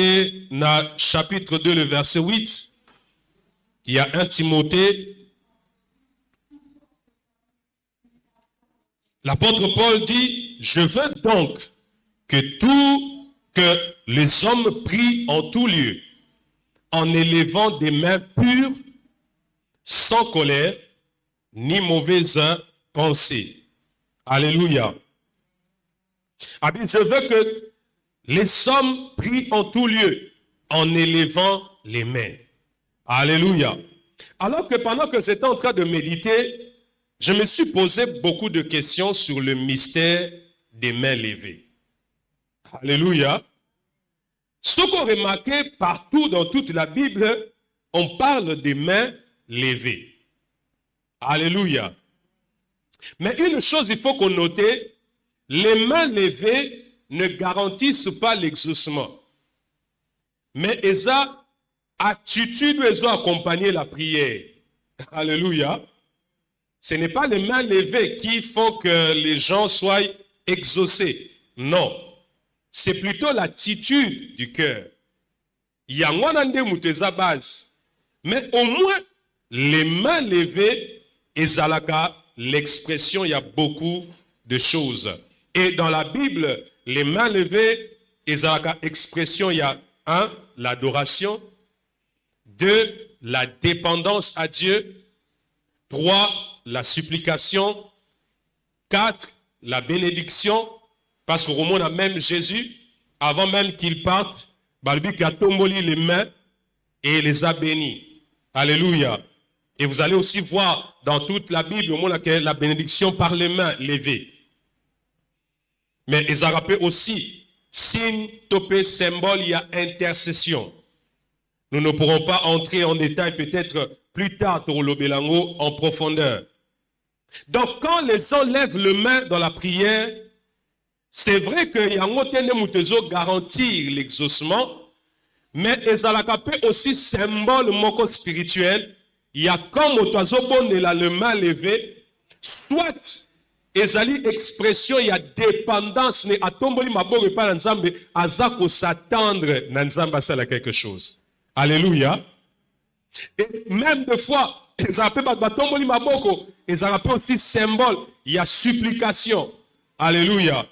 Et dans chapitre 2, le verset 8, il y a 1 Timothée. L'apôtre Paul dit, je veux donc que les hommes prient en tout lieu, en élevant des mains pures, sans colère, ni mauvaise pensée. Alléluia. Ah bien, je veux que les hommes prient en tout lieu, en élevant les mains. Alléluia. Alors que pendant que j'étais en train de méditer, je me suis posé beaucoup de questions sur le mystère des mains levées. Alléluia. Ce qu'on remarque partout dans toute la Bible, on parle des mains levées. Alléluia. Mais une chose, il faut qu'on note, les mains levées ne garantissent pas l'exaucement. Mais elles ont attitude, elles ont accompagné la prière. Alléluia. Ce n'est pas les mains levées qui font que les gens soient exaucés. Non. C'est plutôt l'attitude du cœur. Il y a une base. Mais au moins, les mains levées, ezalaka, l'expression, il y a beaucoup de choses. Et dans la Bible, les mains levées, ezalaka, expression, il y a 1, l'adoration, 2, la dépendance à Dieu, 3, la supplication, 4, la bénédiction, parce qu'au moment même Jésus, avant même qu'il parte, Balbi a tomboli les mains et les a bénis. Alléluia. Et vous allez aussi voir dans toute la Bible, au moment laquelle la bénédiction par les mains levées. Mais ils ont rappelé aussi, signe, topé, symbole, il y a intercession. Nous ne pourrons pas entrer en détail peut-être plus tard pour l'Obelango en profondeur. Donc quand les gens lèvent les mains dans la prière, c'est vrai qu'il y a un garantir l'exaucement, mais il y a aussi symbole moko spirituel. Il y a comme le main levée, soit ezali expression, il y a dépendance, ne atomboli maboko pa nzambe azako s'attendre na nzamba sala quelque chose. Alléluia. Et même des fois, ils appellent batomboli maboko, ils appellent aussi symbole, il y a supplication. Alléluia.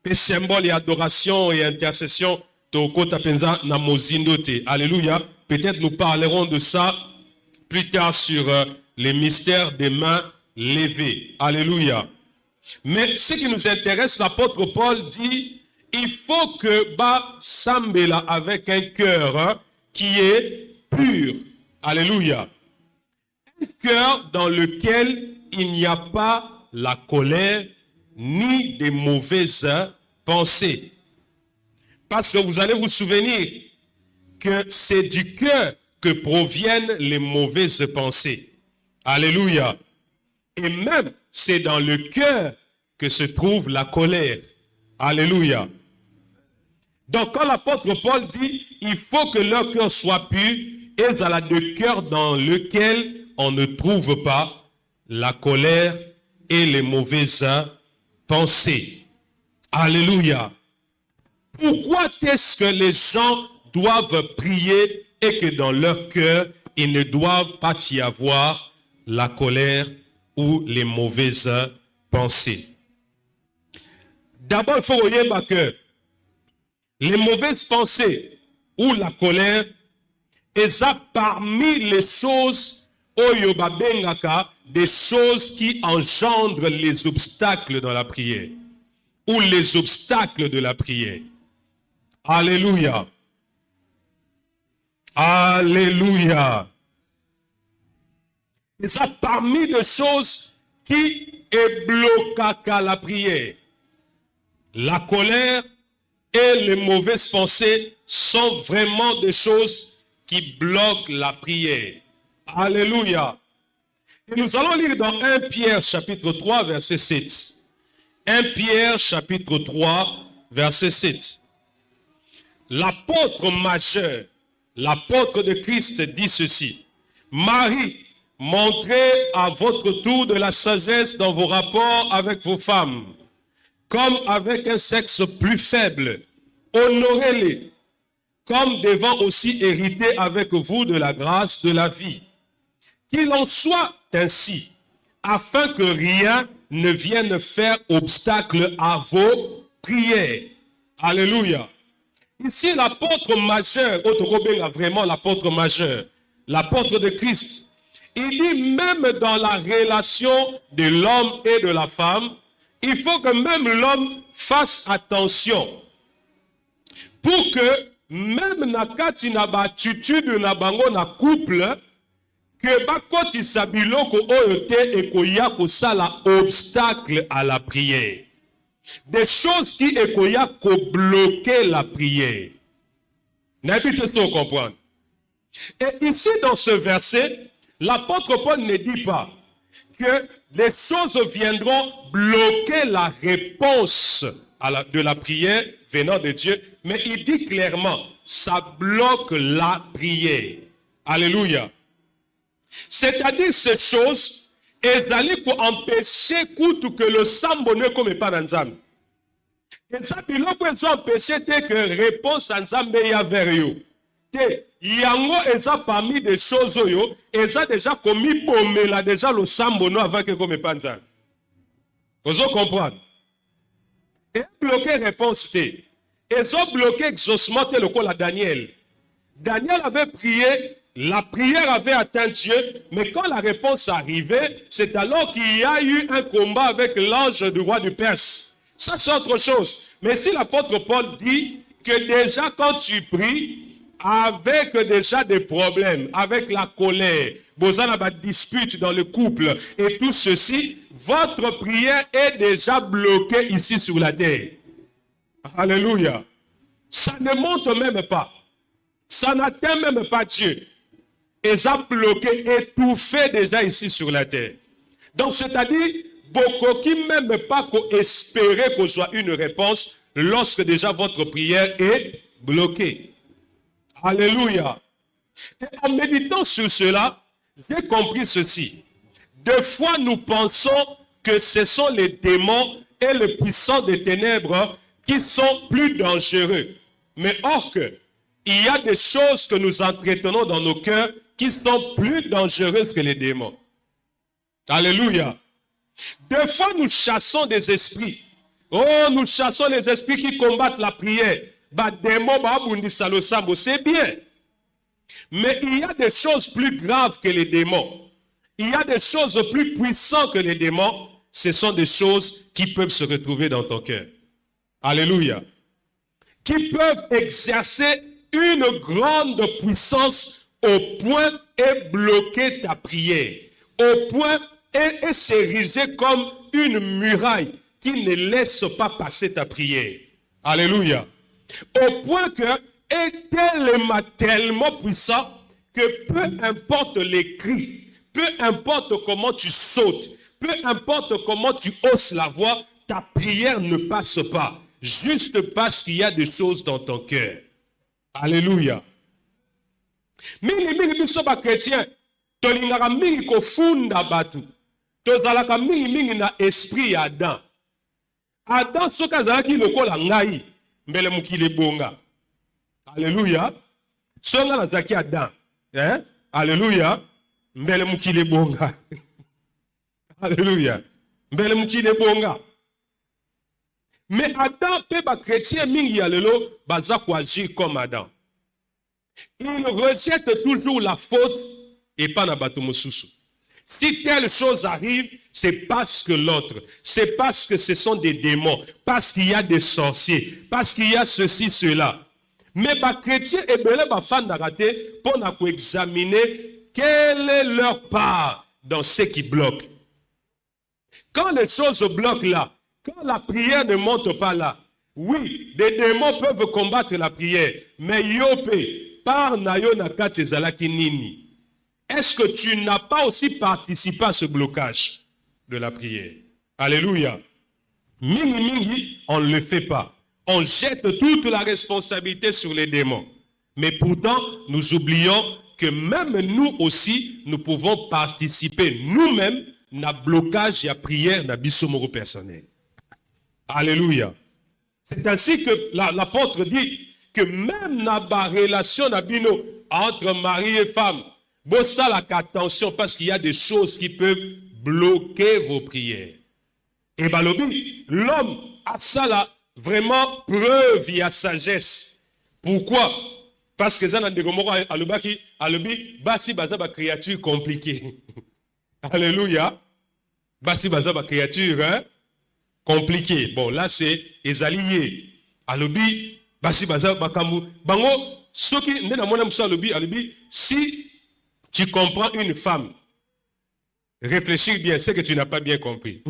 Et symbole et adoration et intercession, tokota penza na mozindote. Alléluia. Peut-être nous parlerons de ça plus tard sur les mystères des mains levées. Alléluia. Mais ce qui nous intéresse, l'apôtre Paul dit, il faut que ba sambela avec un cœur qui est pur. Alléluia. Un cœur dans lequel il n'y a pas la colère ni des mauvaises pensées. Parce que vous allez vous souvenir que c'est du cœur que proviennent les mauvaises pensées. Alléluia. Et même, c'est dans le cœur que se trouve la colère. Alléluia. Donc, quand l'apôtre Paul dit, il faut que leur cœur soit pur, ils ont le cœur dans lequel on ne trouve pas la colère et les mauvaises pensées. Alléluia. Pourquoi est-ce que les gens doivent prier et que dans leur cœur, il ne doit pas y avoir la colère ou les mauvaises pensées? D'abord, il faut voir que les mauvaises pensées ou la colère, elles sont parmi les choses des choses qui engendrent les obstacles dans la prière ou les obstacles de la prière. Alléluia. Alléluia. Et ça parmi les choses qui bloquent la prière. La colère et les mauvaises pensées sont vraiment des choses qui bloquent la prière. Alléluia. Et nous allons lire dans 1 Pierre chapitre 3 verset 7. 1 Pierre chapitre 3 verset 7. L'apôtre majeur, l'apôtre de Christ dit ceci. Marie, montrez à votre tour de la sagesse dans vos rapports avec vos femmes, comme avec un sexe plus faible. Honorez-les, comme devant aussi hériter avec vous de la grâce de la vie. Qu'il en soit ainsi, afin que rien ne vienne faire obstacle à vos prières. Alléluia. Ici, l'apôtre majeur, vraiment l'apôtre majeur, l'apôtre de Christ, il dit même dans la relation de l'homme et de la femme, il faut que même l'homme fasse attention pour que même na kati na ba attitude na bango na couple que bakotisa biloko oyo te ekoya kosala obstacle à la prière. Des choses qui ekoya ko bloquer la prière. N'habitez pas comprendre. Et ici dans ce verset, l'apôtre Paul ne dit pas que les choses viendront bloquer la réponse de la prière venant de Dieu, mais il dit clairement, ça bloque la prière. Alléluia. C'est-à-dire ces choses, elles allaient pour empêcher que le sambo ne comme pas dans Nzambe. Et ça, ils ont empêché que réponse à Nzambe y a vers eux. Yango eza parmi des choses yo eza déjà commis pomela déjà le sambo no avant que comme pas Nzambe. Vous comprendre? Et bloqué réponse te. Ils ont bloqué exaucement le col à Daniel. Daniel avait prié, la prière avait atteint Dieu, mais quand la réponse arrivait, c'est alors qu'il y a eu un combat avec l'ange du roi du Perse. Ça, c'est autre chose. Mais si l'apôtre Paul dit que déjà quand tu pries, avec déjà des problèmes, avec la colère, vous avez des disputes dans le couple et tout ceci, votre prière est déjà bloquée ici sur la terre. Alléluia. Ça ne monte même pas. Ça n'atteint même pas Dieu. Et ça bloqué, étouffé déjà ici sur la terre. Donc c'est-à-dire, beaucoup qui même pas espérer qu'on soit une réponse lorsque déjà votre prière est bloquée. Alléluia. Et en méditant sur cela, j'ai compris ceci. Des fois, nous pensons que ce sont les démons et les puissants des ténèbres qui sont plus dangereux. Mais or que, il y a des choses que nous entretenons dans nos cœurs qui sont plus dangereuses que les démons. Alléluia. Des fois, nous chassons des esprits. Oh, nous chassons les esprits qui combattent la prière. C'est bien. Mais il y a des choses plus graves que les démons. Il y a des choses plus puissantes que les démons. Ce sont des choses qui peuvent se retrouver dans ton cœur. Alléluia. Qui peuvent exercer une grande puissance au point et bloquer ta prière. Au point et s'ériger comme une muraille qui ne laisse pas passer ta prière. Alléluia. Au point que est tellement puissant que peu importe les cris, peu importe comment tu sautes, peu importe comment tu hausses la voix, ta prière ne passe pas. Juste parce qu'il y a des choses dans ton cœur. Alléluia. Mingi biso ba chrétien, tolingaka mingi kofunda batu. Tozalaka mingi na esprit ya Adam. Adam soki azalaki lokola ngai mbele mokili bonga. Alléluia. Songa nazaki Adam. Alléluia. Mbele mokili bonga. Alléluia. Mbele mokili bonga. Mais Adam peut ba chrétien mingi ya lelo baza ko agir comme Adam. Il rejette toujours la faute et pas na bato mosusu. Si telle chose arrive, c'est parce que l'autre, c'est parce que ce sont des démons, parce qu'il y a des sorciers, parce qu'il y a ceci, cela. Mais les chrétiens et les fans d'arrêter pour examiner quelle est leur part dans ce qui bloque. Quand les choses bloquent là, quand la prière ne monte pas là, oui, des démons peuvent combattre la prière, mais yopé, par nayo nakati zalaki nini. Est-ce que tu n'as pas aussi participé à ce blocage de la prière? Alléluia. Mingi, on ne le fait pas. On jette toute la responsabilité sur les démons. Mais pourtant, nous oublions que même nous aussi, nous pouvons participer nous-mêmes à blocage et à prière dans bisomoro personnel. Alléluia. C'est ainsi que l'apôtre dit que même dans la relation entre mari et femme, bon ça la attention parce qu'il y a des choses qui peuvent bloquer vos prières. Et bien l'homme a ça là vraiment preuve, il y a sagesse. Pourquoi? Parce que ça n'a pas de créature compliquée. Alléluia. Basi baza ba créature hein? Compliquée. Bon, là c'est les alliés. Alobi, basi baza bakambu. Bango, ceux qui ne n'ont pas alobi, si tu comprends une femme, réfléchis bien, c'est que tu n'as pas bien compris.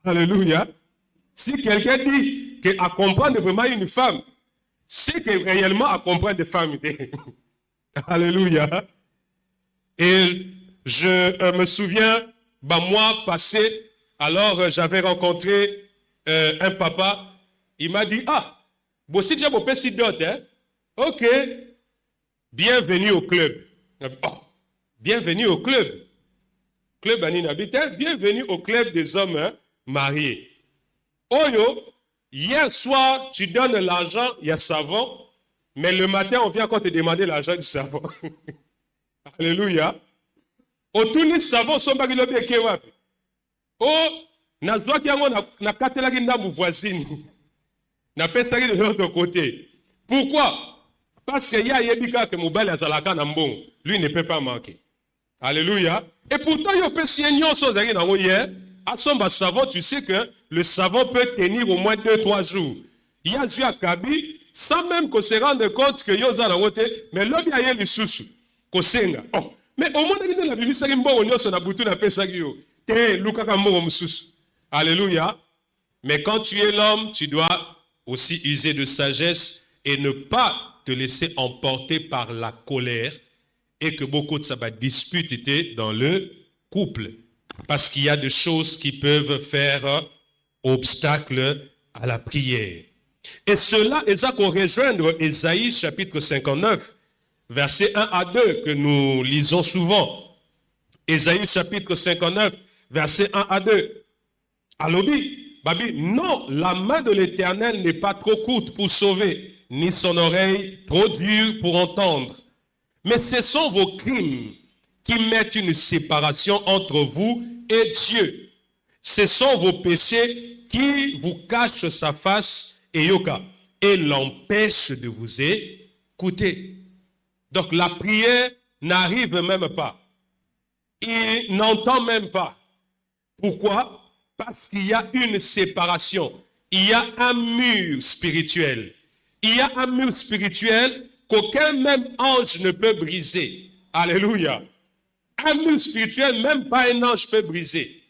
Alléluia. Si quelqu'un dit qu'à comprendre vraiment une femme, c'est que réellement à comprendre des femmes. Alléluia. Et je me souviens, mois passé, alors j'avais rencontré un papa. Il m'a dit, ah, bon, si tu as mon petit dot, hein? Ok, bienvenue au club. Oh, bienvenue au club. Club Aninabité, bienvenue au club des hommes hein, mariés. Oyo, hier soir, tu donnes l'argent, il y a savon, mais le matin, on vient encore te demander l'argent du savon. Alléluia. Autour savon, son bagilo bien wapi. Oh, nazwa ki yango na katelaki ndambu voisine. Na pesaki de l'autre côté. Pourquoi? Parce que ya yebika que mobile azalaka na mbongo. Lui ne peut pas manquer. Alléluia. Et pourtant, il peut signer sur zaki na hier. À son savon, tu sais que le savon peut tenir au moins 2-3 jours. Il y a du akabi, sans même qu'on se rende compte que yoza na wote, mais l'homme a le sous kosenga. Oh, mais au moins la Bible ça mbongo nyoso na butu na pesaki yo. Te lukaka mbongo mususu. Alléluia. Mais quand tu es l'homme, tu dois aussi user de sagesse et ne pas te laisser emporter par la colère et que beaucoup de ça va disputer dans le couple. Parce qu'il y a des choses qui peuvent faire obstacle à la prière. Et cela est ça qu'on rejoindre Ésaïe chapitre 59, versets 1 à 2, que nous lisons souvent. Ésaïe chapitre 59, versets 1 à 2. Alobi, Babi, non, la main de l'Éternel n'est pas trop courte pour sauver, ni son oreille trop dure pour entendre. Mais ce sont vos crimes qui mettent une séparation entre vous et Dieu. Ce sont vos péchés qui vous cachent sa face et l'empêchent de vous écouter. Donc la prière n'arrive même pas. Il n'entend même pas. Pourquoi? Parce qu'il y a une séparation. Il y a un mur spirituel. Il y a un mur spirituel qu'aucun même ange ne peut briser. Alléluia. Un mur spirituel, même pas un ange peut briser.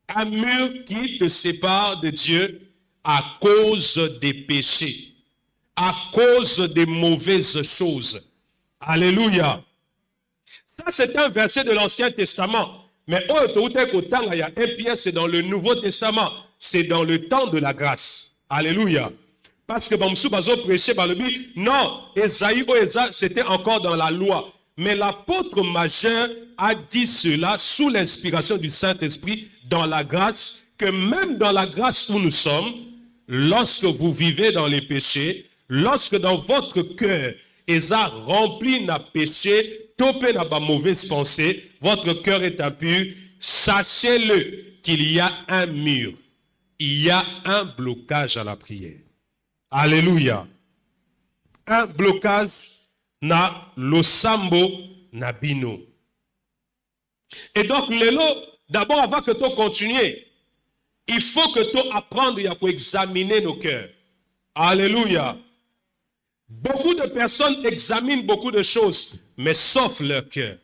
Un mur qui te sépare de Dieu à cause des péchés, à cause des mauvaises choses. Alléluia. Ça, c'est un verset de l'Ancien Testament. Mais il y a un pièce, c'est dans le Nouveau Testament. C'est dans le temps de la grâce. Alléluia. Parce que Bamsou Bazo prêchait par le but. Non, Esaïe, c'était encore dans la loi. Mais l'apôtre majeur a dit cela sous l'inspiration du Saint-Esprit dans la grâce, que même dans la grâce où nous sommes, lorsque vous vivez dans les péchés, lorsque dans votre cœur, Esa rempli n'a péché, topé n'a pas mauvaise pensée, votre cœur est impur, sachez-le qu'il y a un mur, il y a un blocage à la prière. Alléluia. Un blocage na losambo na bino. Et donc, d'abord, avant que tu continues, il faut que tu apprennes à examiner nos cœurs. Alléluia. Beaucoup de personnes examinent beaucoup de choses, mais sauf leur cœur.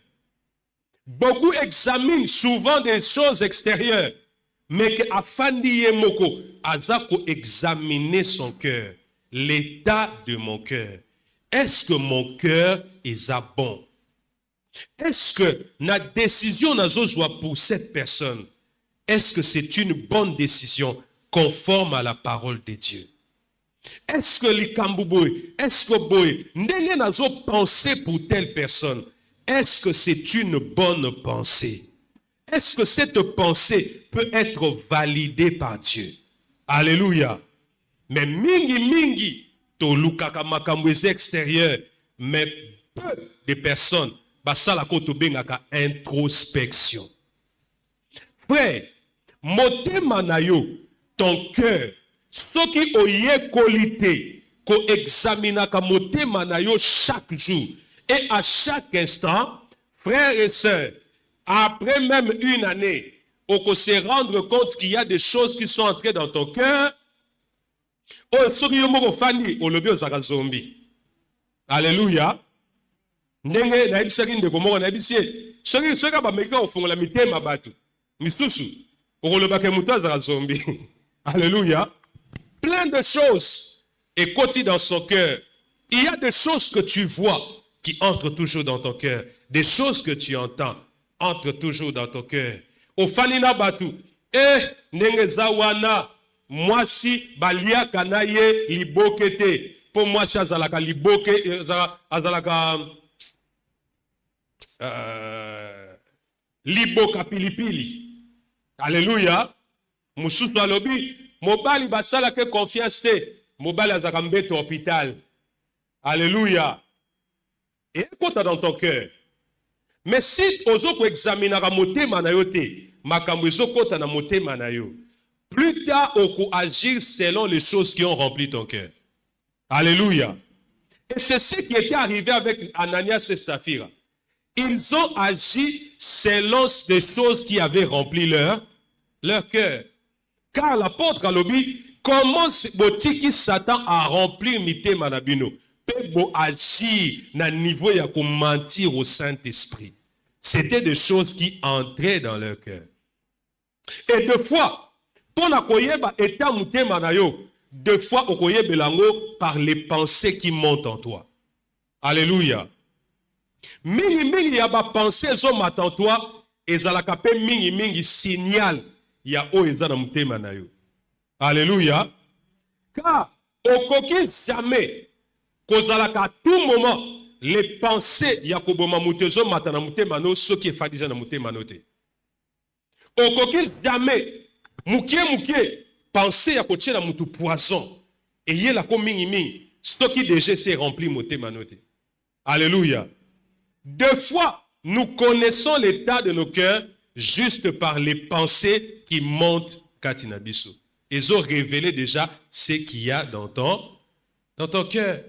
Beaucoup examinent souvent des choses extérieures, mais que afandi moko azako examiner son cœur, l'état de mon cœur. Est-ce que mon cœur est bon? Est-ce que la décision soit pour cette personne? Est-ce que c'est une bonne décision conforme à la parole de Dieu? Est-ce que les Kambouboy, est-ce que Boy, n'ayez nazo pensé pour telle personne? Est-ce que c'est une bonne pensée? Est-ce que cette pensée peut être validée par Dieu? Alléluia. Mais mingi, tolukaka makambo extérieur, mais peu de personnes basala ko tobengaka introspection. Frère, motema na yo, ton cœur, soki oye kolite, ko examinaka motema na yo chaque jour et à chaque instant, frères et sœurs, après même une année, on peut se rendre compte qu'il y a des choses qui sont entrées dans ton cœur. Alléluia. Ndenge na ebisaki ndeko moko na ebisie soki bameki kofungola mitema bato misusu okolobaka moto azaka zombi. Alléluia. Plein de choses écoutez dans son cœur. Il y a des choses que tu vois qui entrent toujours dans ton cœur. Des choses que tu entends entrent toujours dans ton cœur. Ofanina batu ndenge zawana mwasi baliaka na ye liboke te. Pour moi si azalaka liboke azalaka liboka pilipili. Alléluia. Mususu alobi mobali basala ke confiance te. Mobali azalaka mbeto hôpital. Alléluia. Et écoute dans ton cœur. Mais si ozoko examinera motema na yo te, makambo ezokota na motema na yo, plus tard oko agir selon les choses qui ont rempli ton cœur. Alléluia. Et c'est ce qui était arrivé avec Ananias et Saphira. Ils ont agi selon les choses qui avaient rempli leur cœur. Car l'apôtre alobi, comment botiki Satan a rempli mitema na bino? Peut agir na niveau ya ko mentir au Saint-Esprit. C'était des choses qui entraient dans leur cœur. Et deux fois, pour na koyeba eta mutema na yo, deux fois okoyebelango par les pensées qui montent en toi. Alléluia. Mingi ya ba pensées zo en toi, ezalaka pe mingi signal ya o ezana mutema na yo. Alléluia. Car okoki jamais kozalaka à tout moment les pensées ya koboma mutezo matana mutema no ce qui est fadija na mutema no te. Okoki jamais mukie penser ya kotia na mutu poisson et yela ko mingi ce qui déjà s'est rempli mutema no te. Alléluia. Deux fois nous connaissons l'état de nos cœurs juste par les pensées qui montent katina biso. Ils ont révélé déjà ce qu'il y a dans ton cœur.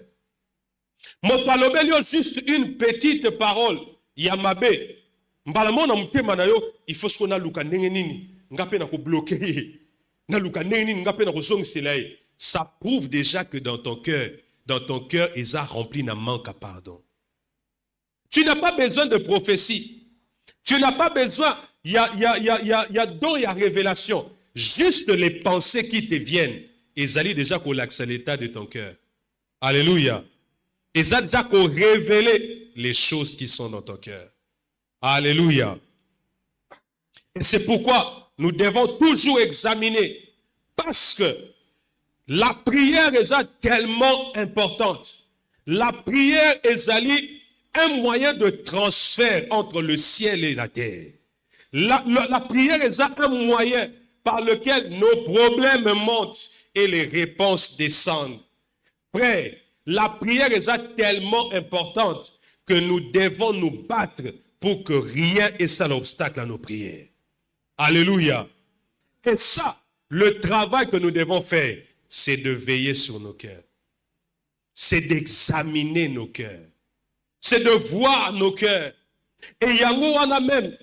Mon palobelio juste une petite parole. Yamabe. Mbalamo na mutema na yo, il faut qu'on a luka ndenge nini. Ngape na ko bloquer. Na luka ndenge nini ngape na ko songisela. Ça prouve déjà que dans ton cœur, ils ont rempli na manque à pardon. Tu n'as pas besoin de prophétie. Tu n'as pas besoin, il y a don, il y a révélation. Juste les pensées qui te viennent, ils allaient déjà collapser l'état de ton cœur. Alléluia. Ils ont déjà révélé les choses qui sont dans ton cœur. Alléluia. Et c'est pourquoi nous devons toujours examiner. Parce que la prière est tellement importante. La prière est un moyen de transfert entre le ciel et la terre. La prière est un moyen par lequel nos problèmes montent et les réponses descendent. Frère, la prière est tellement importante que nous devons nous battre pour que rien ait ça l'obstacle à nos prières. Alléluia. Et ça, le travail que nous devons faire, c'est de veiller sur nos cœurs. C'est d'examiner nos cœurs. C'est de voir nos cœurs. Et yango wana même,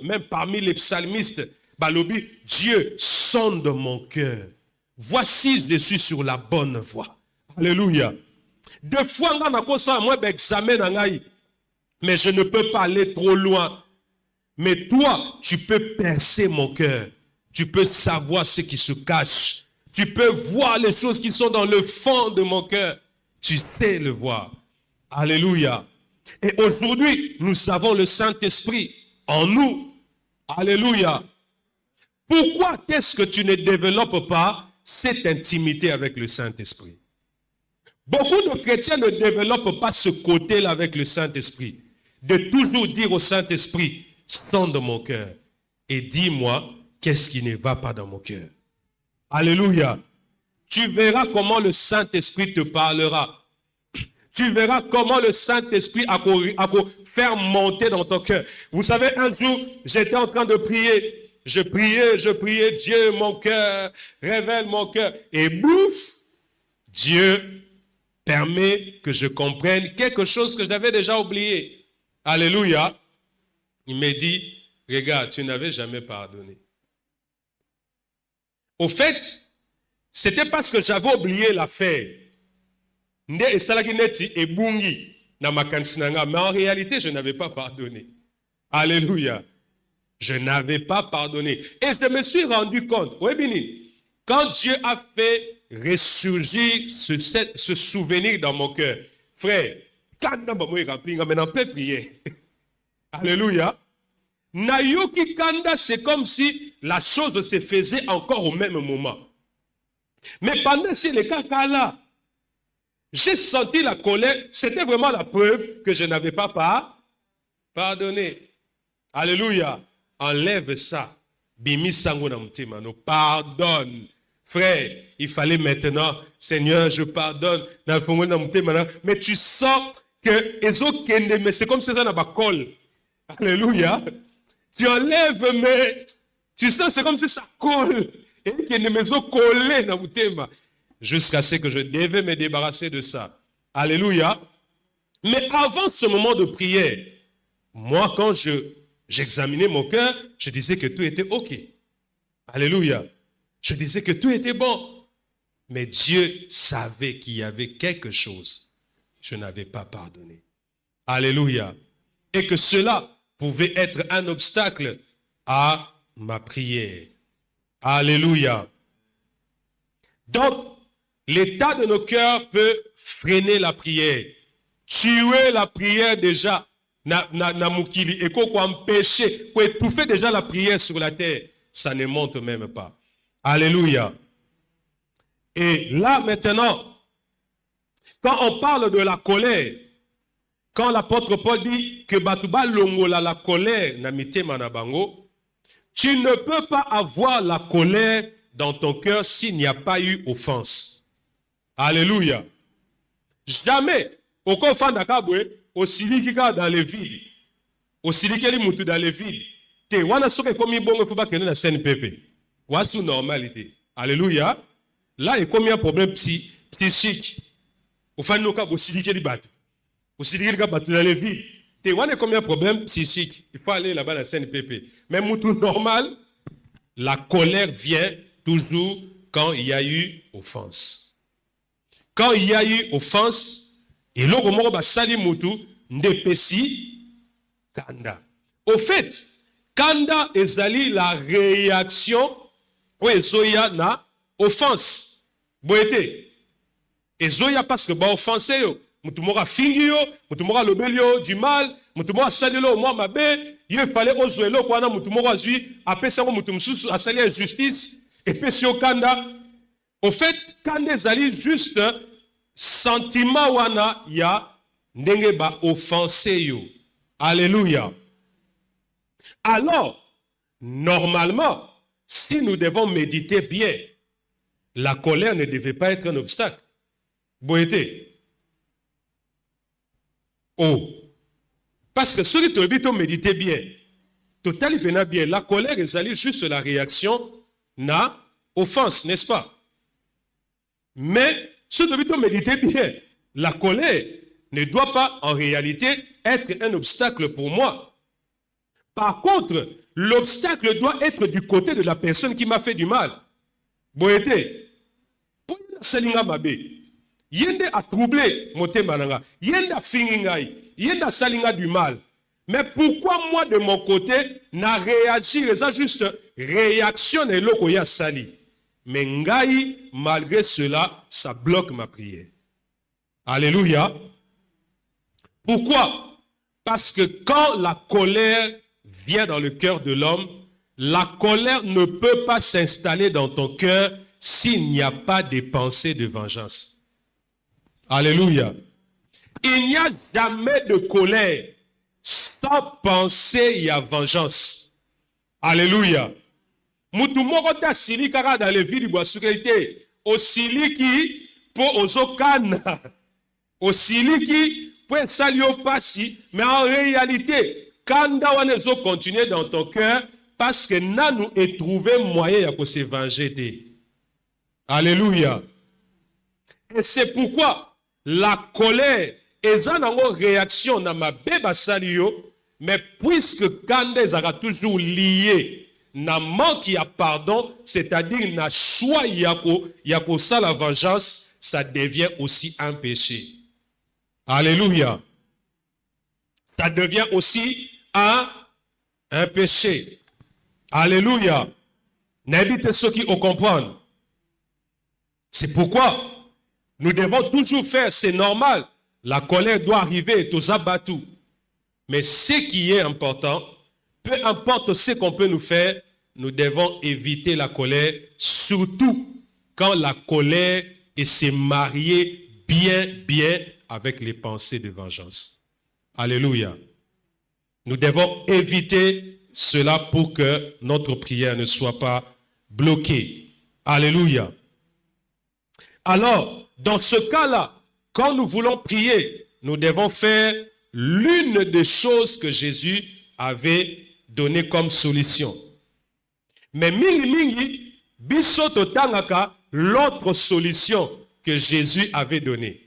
même parmi les psalmistes, balobi, Dieu sonde mon cœur. Voici, je suis sur la bonne voie. Alléluia. Deux fois, mais je ne peux pas aller trop loin. Mais toi, tu peux percer mon cœur. Tu peux savoir ce qui se cache. Tu peux voir les choses qui sont dans le fond de mon cœur. Tu sais le voir. Alléluia. Et aujourd'hui, nous avons le Saint-Esprit en nous. Alléluia. Pourquoi est-ce que tu ne développes pas cette intimité avec le Saint-Esprit? Beaucoup de chrétiens ne développent pas ce côté-là avec le Saint-Esprit. De toujours dire au Saint-Esprit, sonde mon cœur et dis-moi qu'est-ce qui ne va pas dans mon cœur. Alléluia. tu verras comment le Saint-Esprit te parlera. Tu verras comment le Saint-Esprit a faire monter dans ton cœur. Vous savez, un jour, j'étais en train de prier. Je priais, Dieu, mon cœur, révèle mon cœur. Et bouf, Dieu permet que je comprenne quelque chose que j'avais déjà oublié. Alléluia. Il m'a dit, regarde, tu n'avais jamais pardonné. Au fait, c'était parce que j'avais oublié l'affaire. Mais en réalité, je n'avais pas pardonné. Alléluia. Je n'avais pas pardonné. Et je me suis rendu compte, oui, Bini, quand Dieu a fait ressurgir ce souvenir dans mon cœur, frère, quand on peut prier. Alléluia. Nayoki Kanda, c'est comme si la chose se faisait encore au même moment. Mais pendant ces cas là, j'ai senti la colère. C'était vraiment la preuve que je n'avais pas pardonné. Alléluia. Enlève ça. Bimi sango na mtima no. Pardonne. Frère, il fallait maintenant, Seigneur, je pardonne. Mais tu sens que mais c'est comme si ça n'a pas colle. Alléluia. Tu enlèves, mais tu sens, c'est comme si ça colle. Et qu'il ne me collé dans mtima. Jusqu'à ce que je devais me débarrasser de ça. Alléluia. Mais avant ce moment de prière, moi, quand j'examinais mon cœur, je disais que tout était OK. Alléluia. Je disais que tout était bon. Mais Dieu savait qu'il y avait quelque chose. Je n'avais pas pardonné. Alléluia. Et que cela pouvait être un obstacle à ma prière. Alléluia. Donc, l'état de nos cœurs peut freiner la prière, tuer la prière déjà, et qu'on empêcher, qu'on étouffer déjà la prière sur la terre. Ça ne monte même pas. Alléluia. Et là maintenant, quand on parle de la colère, quand l'apôtre Paul dit que Batuba Longola la colère na mitema na bango, tu ne peux pas avoir la colère dans ton cœur s'il n'y a pas eu offense. Alléluia. Jamais, au confond d'Akabwe, au Silikika dans les villes, au Silikeli Moutou dans les villes, te wana soke komi bongo faut pas que na scène pépé. Wasu normalité. Alléluia. Là, il y a combien de problèmes psychiques. Au fin de nos cas, au Silikeli Batu. Au Silikeli Batu dans les villes. Te wana combien de problèmes psychiques. Il faut aller là-bas dans la scène pépé. Mais Moutou normal, la colère vient toujours quand il y a eu offense. Quand il y a eu offense, et l'autre sali mutu ndepesi kanda. Au fait, kanda ezali la réaction ou ezoya na offense. Boete. Ezoya parce que ba offensé yo, mutu mora fingi yo, mutu mora lobeli yo du mal, mutu mora sali lo moi mabe, il fallait ozoelo kwa na mutu mora zui, apesa ko mutu msusu asali injustice, et pesi yo kanda. Au fait, kanda ezali juste sentiment wana ya ndenge ba offensé yo. Alléluia. Alors, normalement, si nous devons méditer bien, la colère ne devait pas être un obstacle. Boété. Oh. Parce que ceux qui te méditer bien, total bien, la colère est juste la réaction na offense, n'est-ce pas? Mais ceux qui te méditer bien, la colère ne doit pas en réalité être un obstacle pour moi. Par contre, l'obstacle doit être du côté de la personne qui m'a fait du mal. Boété. Pour salinga mabe. Yende a troublé motema nanga. Yende a fingingai. Yende a salinga du mal. Mais pourquoi moi de mon côté n'a réagi ça juste réaction et loko ya sali. Mais ngai malgré cela ça bloque ma prière. Alléluia. Pourquoi? Parce que quand la colère vient dans le cœur de l'homme, la colère ne peut pas s'installer dans ton cœur s'il n'y a pas de pensées de vengeance. Alléluia. Il n'y a jamais de colère sans pensée à vengeance. Alléluia. Mutu moko ta sili kaka dans les villes boisukeité osiliki po ozokana. Osiliki po esali yo pasi, mais en réalité, kanda wana ezo continuer dans ton cœur parce que nanu trouvé moyen ya ko se venger te. Alléluia. Et c'est pourquoi la colère est en réaction dans ma bébé salio, mais puisque kanda ezaka toujours lié na manque ya pardon, c'est-à-dire na choix yako ça la vengeance, ça devient aussi un péché. Alléluia. Ça devient aussi un péché. Alléluia. N'invite ceux qui comprennent. C'est pourquoi nous devons toujours faire, c'est normal. La colère doit arriver, tous abattus. Mais ce qui est important, peu importe ce qu'on peut nous faire, nous devons éviter la colère, surtout quand la colère est se mariée bien avec les pensées de vengeance. Alléluia. Nous devons éviter cela pour que notre prière ne soit pas bloquée. Alléluia. Alors, dans ce cas-là, quand nous voulons prier, nous devons faire l'une des choses que Jésus avait donné comme solution. Mais mingi, biso totangaka l'autre solution que Jésus avait donnée.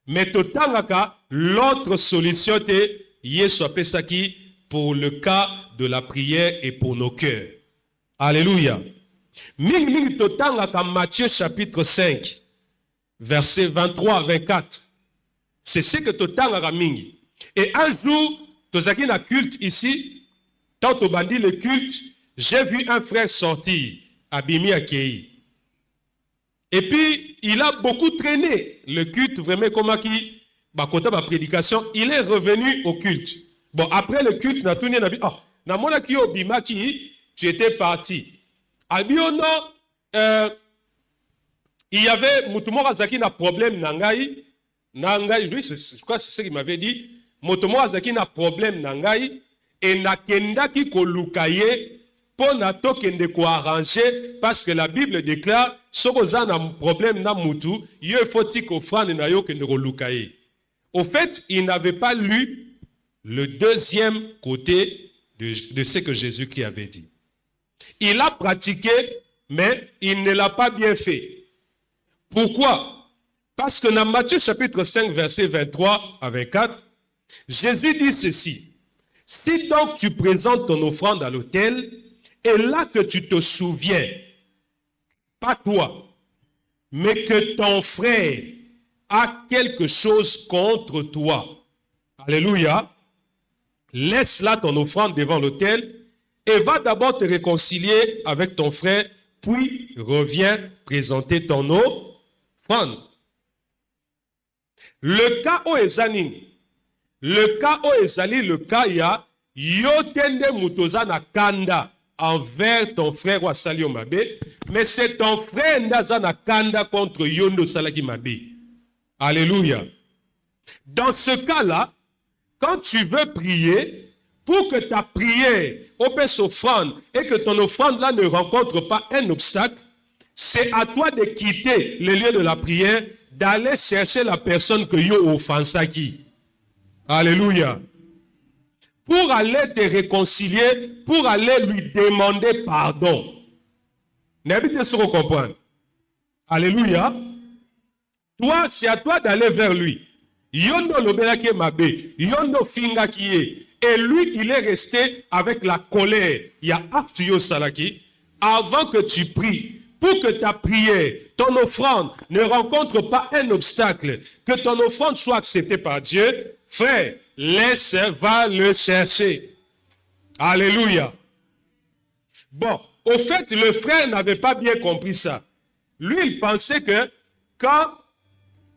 Mais totangaka l'autre solution te Yesu apesaki pour le cas de la prière et pour nos cœurs. Alléluia. Mingi totangaka Matthieu chapitre 5. Verset 23-24. C'est ce que totangaka mingi. Et un jour, tozaki na culte ici, tant au bandi le culte, j'ai vu un frère sortir, Abimi Akei. Et puis, il a beaucoup traîné le culte, vraiment comme qui, bakota ba prédication, il est revenu au culte. Bon, après le culte, na tourné na bi, oh, na mona ki obima ki, tu étais parti. Abiono, il y avait Moutoumor Azaki na problème nangai, oui, je crois que c'est ce qu'il m'avait dit. Moutoumor Azaki na problème nangai, et na kendaki ko lukaye, pour na to kende ko arranger, parce que la Bible déclare, soko za na problème na moutou, il faut ko frane na yo kende ko lukaye. Au fait, il n'avait pas lu le deuxième côté de ce que Jésus-Christ avait dit. Il a pratiqué, mais il ne l'a pas bien fait. Pourquoi? Parce que dans Matthieu chapitre 5, verset 23 à 24, Jésus dit ceci. Si donc tu présentes ton offrande à l'autel, et là que tu te souviens, pas toi, mais que ton frère a quelque chose contre toi. Alléluia. Laisse là ton offrande devant l'autel et va d'abord te réconcilier avec ton frère, puis reviens présenter ton offrande. Le cas où ezani, le cas yotende mutoza na kanda envers ton frère ou salio mabe, mais c'est ton frère ndaza na kanda contre yondo salaki mabe. Alléluia. Dans ce cas-là, quand tu veux prier, pour que ta prière opère offrande et que ton offrande là ne rencontre pas un obstacle, c'est à toi de quitter le lieu de la prière, d'aller chercher la personne que yo offensaki. Alléluia. Pour aller te réconcilier, pour aller lui demander pardon. N'habitez ce qu'on comprend. Alléluia. Toi, c'est à toi d'aller vers lui. Yondo lobela ki mabe, yondo finga ki ye. Et lui, il est resté avec la colère. Il y a acte yo salaki. Avant que tu pries, pour que ta prière, ton offrande ne rencontre pas un obstacle, que ton offrande soit acceptée par Dieu, frère, laisse, va le chercher. Alléluia. Bon, au fait, le frère n'avait pas bien compris ça. Lui, il pensait que quand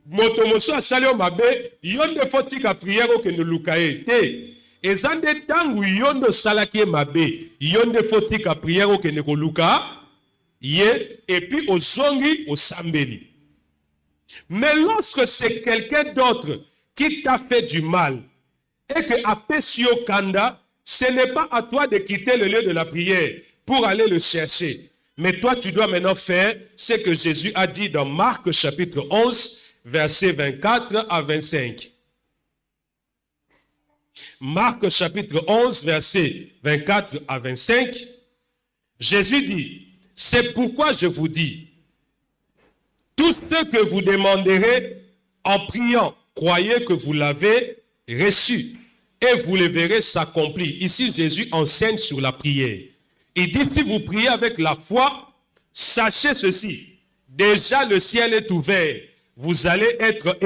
motomoso asalio mabe, yonde fotika prière au que ne lukaye te. Et zande tangu yondo salaki mabe, yonde fotika prière au que ne luka ye, et puis au zongi au sambeli. Mais lorsque c'est quelqu'un d'autre qui t'a fait du mal, et que apesio kanda, ce n'est pas à toi de quitter le lieu de la prière pour aller le chercher. Mais toi, tu dois maintenant faire ce que Jésus a dit dans Marc chapitre 11, versets 24 à 25. Marc chapitre 11, versets 24 à 25. Jésus dit, c'est pourquoi je vous dis, tout ce que vous demanderez en priant, croyez que vous l'avez reçu et vous le verrez s'accomplir. Ici, Jésus enseigne sur la prière. Il dit, si vous priez avec la foi, sachez ceci, déjà le ciel est ouvert, vous allez être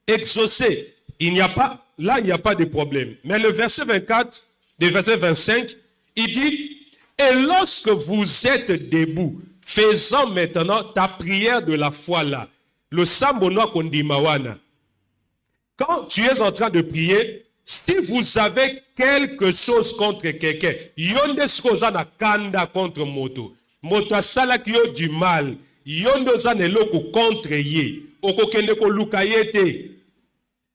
exaucés. Il n'y a pas de problème. Mais le verset 24, le verset 25, il dit, et lorsque vous êtes debout, faisant maintenant ta prière de la foi là, le sambonoa kondimawana, quand tu es en train de prier, si vous avez quelque chose contre quelqu'un, yonde skozana kanda contre moto, moto asala kiyo du mal, yonde zane loko contre ye, okokende ko lukayete,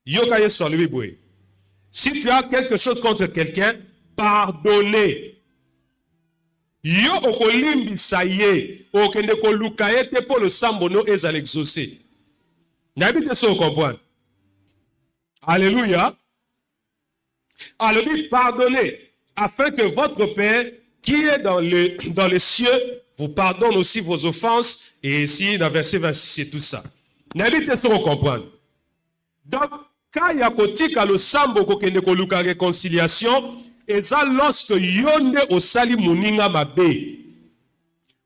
yokaye solui boy. Si tu as quelque chose contre quelqu'un, pardonnez. Yo okolimbisa ye, okende ko lukayete pour le sambono ezal exaucé. N'habite ça, vous comprenez? Alléluia. Alors dit, pardonnez, afin que votre Père, qui est dans les cieux, vous pardonne aussi vos offenses. Et ici, dans verset 26, c'est tout ça. N'habite ça, vous comprenez? Donc, quand il y a kotika le sambo kokende ko luka réconciliation, et ça lorsque yonde osali muninga mabe.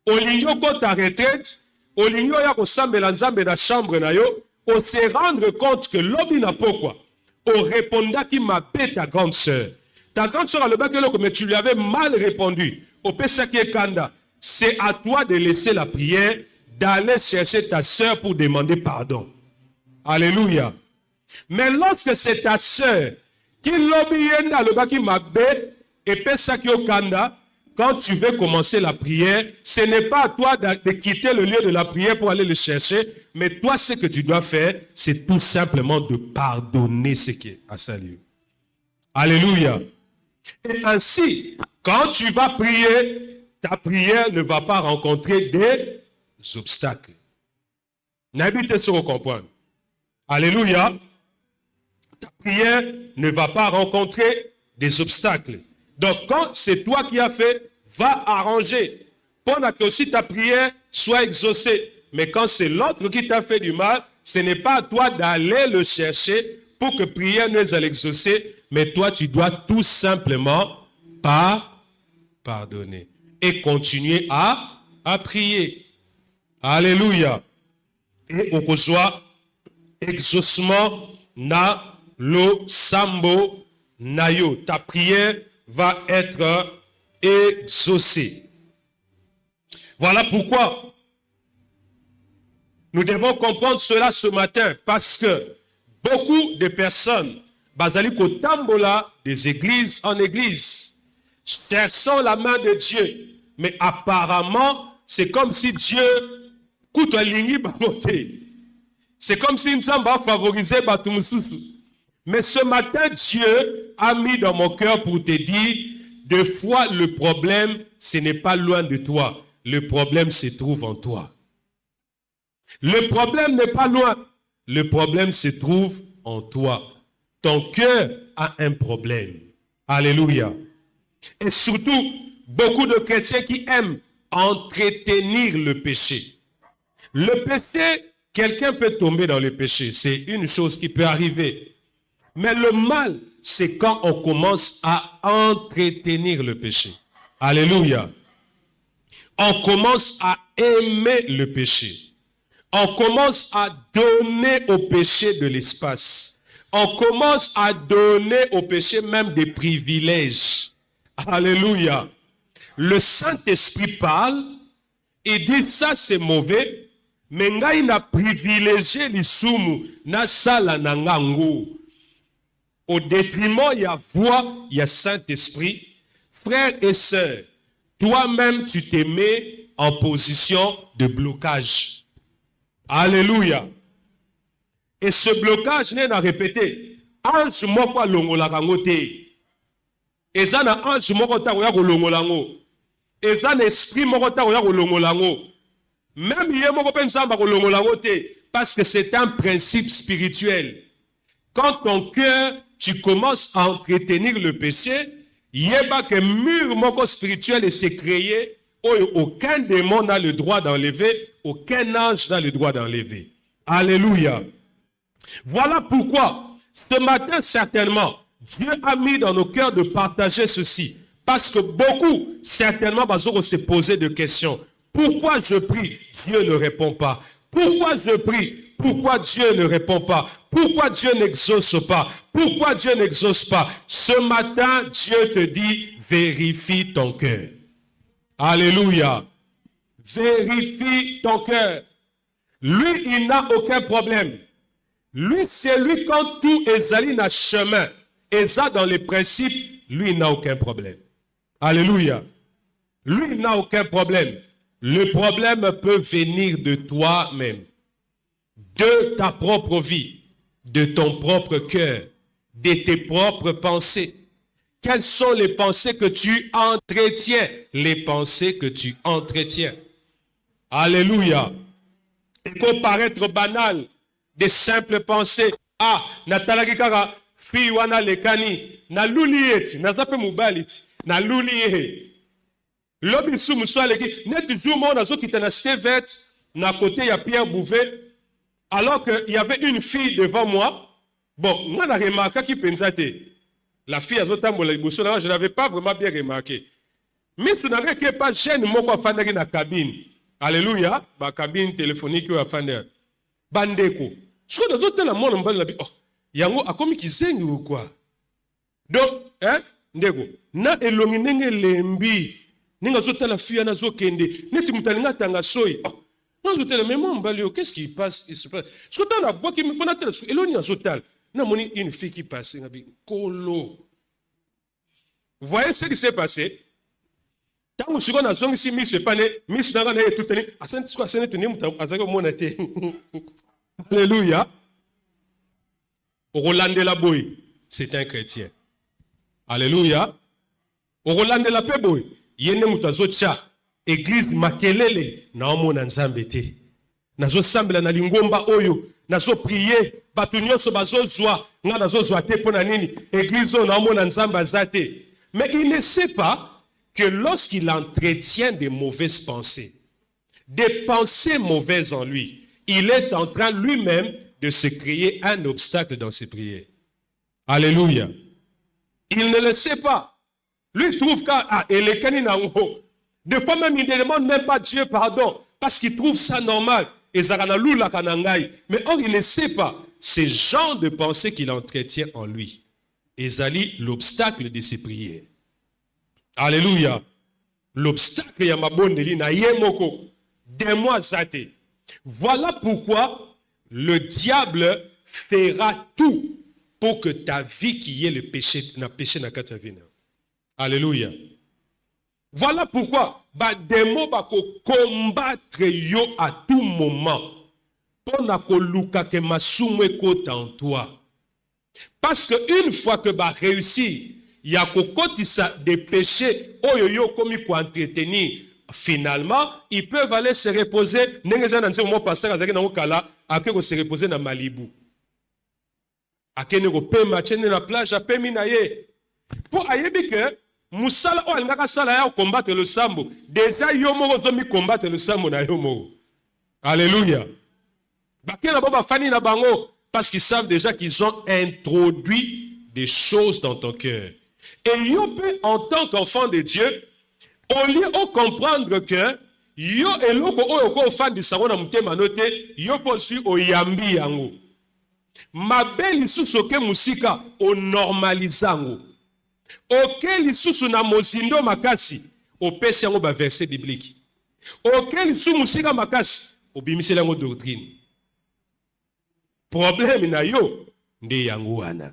Olinyo ko ta retraite, olinyo ya ko sambela nzambe na chambre na yo, on se rendre compte que l'homme n'a pas quoi. On répondait qui m'appelle ta grande sœur. Ta grande sœur a le bac, mais tu lui avais mal répondu. Au Pesaki Kanda, c'est à toi de laisser la prière, d'aller chercher ta sœur pour demander pardon. Alléluia. Mais lorsque c'est ta sœur qui l'obéit le bac qui m'appelle et Pesaki Kanda, quand tu veux commencer la prière, ce n'est pas à toi de quitter le lieu de la prière pour aller le chercher, mais toi, ce que tu dois faire, c'est tout simplement de pardonner ce qui est à sa lieu. Alléluia. Et ainsi, quand tu vas prier, ta prière ne va pas rencontrer des obstacles. N'habitez sur comprendre. Alléluia. Ta prière ne va pas rencontrer des obstacles. Donc, quand c'est toi qui as fait, va arranger. Pendant que aussi ta prière soit exaucée. Mais quand c'est l'autre qui t'a fait du mal, ce n'est pas à toi d'aller le chercher pour que prière ne soit exaucée. Mais toi, tu dois tout simplement pardonner. Et continuer à prier. Alléluia. Et au kozwa, exaucement na lo sambo nayo. Ta prière va être exaucée. Voilà pourquoi nous devons comprendre cela ce matin, parce que beaucoup de personnes, bazali kotambola des églises en église, cherchant la main de Dieu, mais apparemment, c'est comme si Dieu coûte lingi bamoté. C'est comme si Nzamba favorisait Batumususu. Mais ce matin, Dieu a mis dans mon cœur pour te dire, des fois, le problème, ce n'est pas loin de toi. Le problème se trouve en toi. Le problème n'est pas loin. Le problème se trouve en toi. Ton cœur a un problème. Alléluia. Et surtout, beaucoup de chrétiens qui aiment entretenir le péché. Le péché, quelqu'un peut tomber dans le péché. C'est une chose qui peut arriver. Mais le mal, c'est quand on commence à entretenir le péché. Alléluia. On commence à aimer le péché. On commence à donner au péché de l'espace. On commence à donner au péché même des privilèges. Alléluia. Le Saint-Esprit parle et dit ça c'est mauvais, mais ngai na privilégié l'isumu na sala na ngango. Au détriment, il y a voix, il y a Saint-Esprit. Frères et sœurs, toi-même, tu te mets en position de blocage. Alléluia. Et ce blocage n'est pas répété. Ange moko longola kangote. Et ça na ange moko ta koya kolongola ngo. eza un esprit moko ta oya kolongola yango. Même ye moko pe nzamba kolongola yango te, parce que c'est un principe spirituel. Quand ton cœur, tu commences à entretenir le péché, yeba que mur moko spirituel s'est créé, aucun démon n'a le droit d'enlever, aucun ange n'a le droit d'enlever. Alléluia. Voilà pourquoi, ce matin certainement, Dieu a mis dans nos cœurs de partager ceci. Parce que beaucoup, certainement, vont se poser des questions. Pourquoi je prie? Dieu ne répond pas. Pourquoi je prie? Pourquoi Dieu ne répond pas? Pourquoi Dieu n'exauce pas? Pourquoi Dieu n'exauce pas? Ce matin, Dieu te dit, vérifie ton cœur. Alléluia. Vérifie ton cœur. Lui, il n'a aucun problème. Lui, c'est lui quand tout est allé dans le chemin. Et ça, dans les principes, lui, il n'a aucun problème. Alléluia. Lui, il n'a aucun problème. Le problème peut venir de toi-même, de ta propre vie, de ton propre cœur, de tes propres pensées. Quelles sont les pensées que tu entretiens? Les pensées que tu entretiens. Alléluia. Il peut paraître banal, des simples pensées. Ah, Natalaki Kara, Fiwana Lekani, na lulieti, na zape mubaliti, na luliye. Lobi sou moussoaleki, net jour mon azo qui t'en a verte, na côté ya Pierre Bouvet, alors qu'il y avait une fille devant moi. Bon, moi n'a remarqué qui pensait. La fille a je n'avais pas vraiment bien remarqué. Mais ce n'est pas gêne moi quoi faire dans la cabine. Alléluia, ma cabine téléphonique ou affaire. Bandeko. Ce que nous autres la monde on la oh, yango a comme qui zengi ou quoi. Donc, hein, ndeko, na elongi nenge lembi. Ninga zota la fille na zo kende. Neti mutalinga tanga soyi. Oh, non zota la mémoire mbalio, qu'est-ce qui passe? Il se passe. Ce que dans la boîte qui me connaît tel eloni na zotal. Na moni une fille qui passe ngabi kolo. Vous voyez ce qui s'est passé? Tant que je suis zongi si miss pas né, miss n'a pas tout tenu. Asen tu quoi c'est tenu azaka monate. Alléluia. Roland de la Boy, c'est un chrétien. Alléluia. Roland de la Boy, yene mutazo cha église makelele na omona nzambe te. Nazo sambela na lingomba oyo, nazo prier, batu nyonso bazozwa, nga nazozwa te pona nini, église na omona nzambe azate. Mais il ne sait pas que lorsqu'il entretient des mauvaises pensées, des pensées mauvaises en lui, il est en train lui-même de se créer un obstacle dans ses prières. Alléluia. Il ne le sait pas. Lui trouve que des fois même il ne demande même pas Dieu pardon parce qu'il trouve ça normal. Mais or il ne sait pas ces genres de pensées qu'il entretient en lui. Ezali l'obstacle de ses prières. Alléluia. L'obstacle ya mabondeli na yemoko des mois zate. Voilà pourquoi le diable fera tout pour que ta vie qui est le péché n'a péché na kata vina. Alléluia. Voilà pourquoi ba démon ba ko combattre yo à tout moment pour na ko luka ke masumu ekota en toi. Parce que une fois que ba réussir ya kokotisa des péchés oyo yo komi ko entretenir, finalement ils peuvent aller se reposer nengeza na nzemo pasteur azaki na okala akeko se reposer na Malibu akene ko pema chene na plage apemi na ye pour ayebi que musala o alingaka sala ya combattre le sambo déjà yo moko zomi combattre le sambo na yo moko. Alléluia. Bakena baba fani na bango parce qu'ils savent déjà qu'ils ont introduit des choses dans ton cœur. Et yo peut en tant qu'enfant de Dieu au lieu de comprendre que yo eloko oyo ko fan di sango na mutema note yo posu oyambi yango mabe lisusu ke musika o normalizango oke lisusu na mozindo makasi opesi yango ba verset biblique oke lisusu musika makasi obimisela yango doctrine. Problème na yo nde yango wana.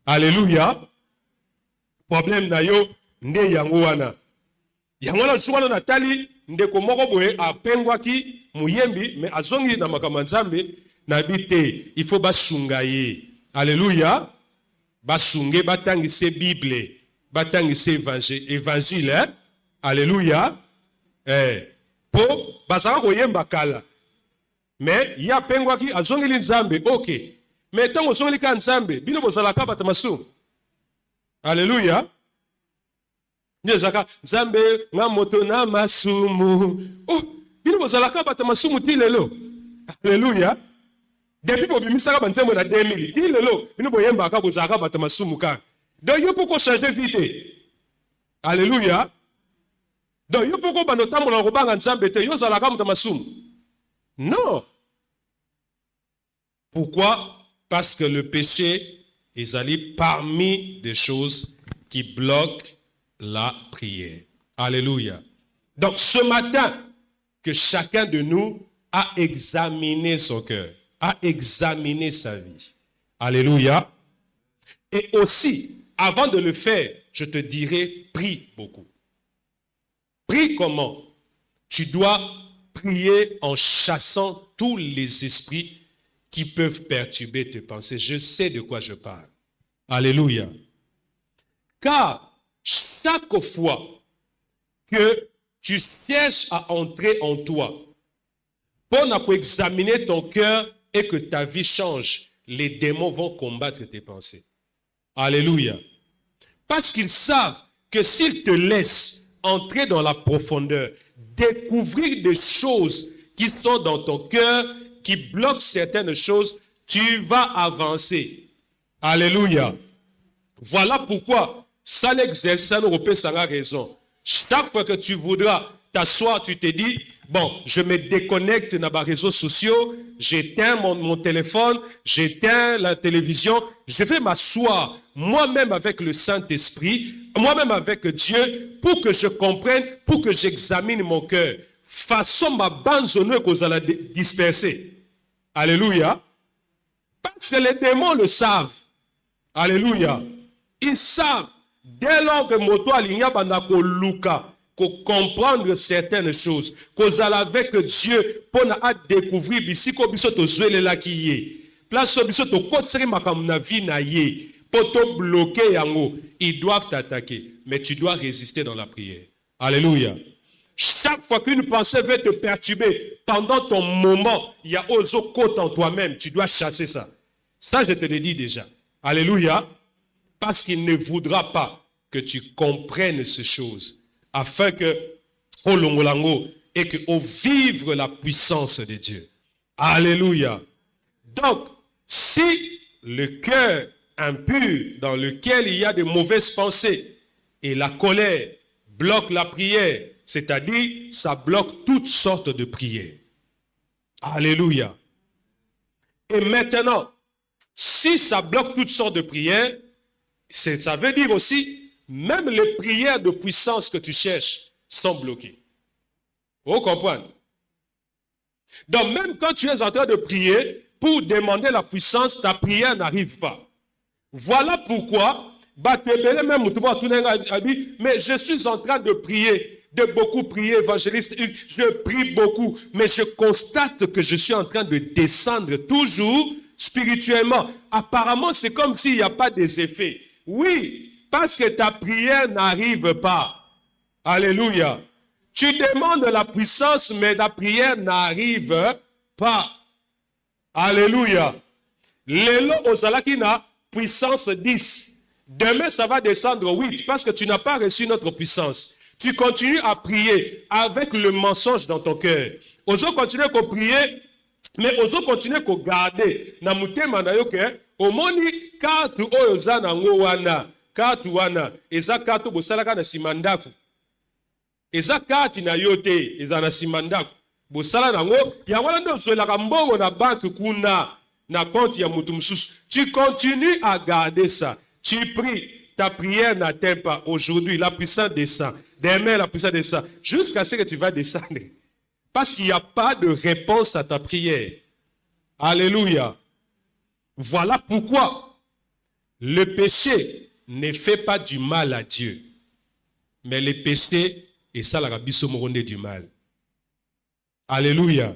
Alléluia. Problème na yo nde yango wana. Yango na suwana natali ndeko moko boye apengwaki muyembi mais azongi na makambo nzambe na bité il faut basunga ye. Alléluia. Basunge batangise Bible, batangise évangile, hein? Alléluia. Po bazaka koyemba kala. Mais ya pengwaki azongeli nzambe. OK. Mais tant ozongeli ka nzambe, bino bozalaka bata masumu. Alléluia. Nyezaka nzambe nga moto na masumu. Oh, bino bozalaka bata masumu ti lelo. Alléluia. Depuis que bimisaka banzembo na 2000, ti lelo bino boyembaka bozalaka bata masumu ka. Donc yo poko changer vite. Alléluia. Donc yo poko bano tambola kobanga nzambe te yo zalaka bata masumu. Non. Pourquoi? Parce que le péché est allé parmi des choses qui bloquent la prière. Alléluia. Donc ce matin, que chacun de nous a examiné son cœur, a examiné sa vie. Alléluia. Et aussi, avant de le faire, je te dirai, prie beaucoup. Prie comment? Tu dois prier en chassant tous les esprits qui peuvent perturber tes pensées. Je sais de quoi je parle. Alléluia. Car chaque fois que tu cherches à entrer en toi, pour examiner ton cœur et que ta vie change, les démons vont combattre tes pensées. Alléluia. Parce qu'ils savent que s'ils te laissent entrer dans la profondeur, découvrir des choses qui sont dans ton cœur, qui bloquent certaines choses, tu vas avancer. Alléluia. Voilà pourquoi ça l'exercice, ça nous repère sa raison. Chaque fois que tu voudras t'asseoir, tu te dis, bon, je me déconnecte dans les réseaux sociaux, j'éteins mon téléphone, j'éteins la télévision, je vais m'asseoir moi-même avec le Saint-Esprit, moi-même avec Dieu, pour que je comprenne, pour que j'examine mon cœur. Façon ma bande sonore que vous allez disperser. Alléluia. Parce que les démons le savent. Alléluia. Ils savent, dès lors que moto aligna bandako luka, qu'on comprendre certaines choses, qu'on allait avec Dieu pour découvrir bisiko biso to zwele la ki ye. Place biso to kotseri makamna vie na ye. Pour te bloquer yango, ils doivent t'attaquer, mais tu dois résister dans la prière. Alléluia. Chaque fois qu'une pensée veut te perturber, pendant ton moment, il y a autre côté en toi-même, tu dois chasser ça. Ça, je te le dis déjà. Alléluia. Parce qu'il ne voudra pas que tu comprennes ces choses, afin que, au longolango, et que, au vivre la puissance de Dieu. Alléluia. Donc, si le cœur impur dans lequel il y a de mauvaises pensées et la colère bloque la prière, c'est-à-dire ça bloque toutes sortes de prières. Alléluia. Et maintenant, si ça bloque toutes sortes de prières, ça veut dire aussi, même les prières de puissance que tu cherches sont bloquées. Vous comprenez? Donc même quand tu es en train de prier pour demander la puissance, ta prière n'arrive pas. Voilà pourquoi, mais je suis en train de prier, de beaucoup prier, évangéliste, je prie beaucoup, mais je constate que je suis en train de descendre toujours spirituellement. Apparemment, c'est comme s'il n'y a pas des effets. Oui, parce que ta prière n'arrive pas. Alléluia. Tu demandes la puissance, mais la prière n'arrive pas. Alléluia. Lelo ozalakina puissance 10. Demain, ça va descendre 8 parce que tu n'as pas reçu notre puissance. Tu continues à prier avec le mensonge dans ton cœur. Ozo continue à prier, mais ozo continue à garder. Na mutema na yo ke omoni katu oyo za na ngo wana. Katu wana eza katu bosalaka na simandako. Eza kati na yote eza na simandako. Bosala na ngo ya wana ndo zoelaka mbongo na banque kuna na compte ya mutu mususu. Tu continues à garder ça. Tu pries. Ta prière n'atteint pas. Aujourd'hui, la puissance descend. Demain, la puissance descend. Jusqu'à ce que tu vas descendre. Parce qu'il n'y a pas de réponse à ta prière. Alléluia. Voilà pourquoi le péché ne fait pas du mal à Dieu. Mais le péché, et ça, la rabisso moronde du mal. Alléluia.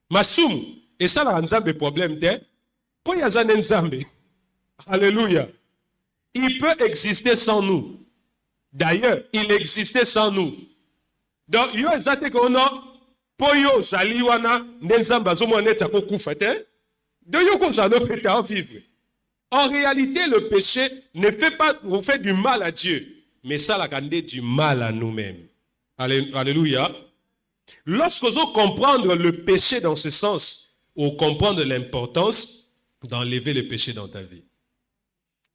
Masum, et ça, la nzambe problème, t'es? Pour y a nzambe. Alléluia. Il peut exister sans nous. D'ailleurs, il existait sans nous. Donc, yo ezate kono poyo zaliwana nenzamba zomo neta ko kufa te. De yo ko ça no peut vivre. En réalité, le péché ne fait pas vous fait du mal à Dieu, mais ça la candé du mal à nous-mêmes. Alléluia. Lorsque vous comprendre le péché dans ce sens, ou comprendre l'importance d'enlever le péché dans ta vie.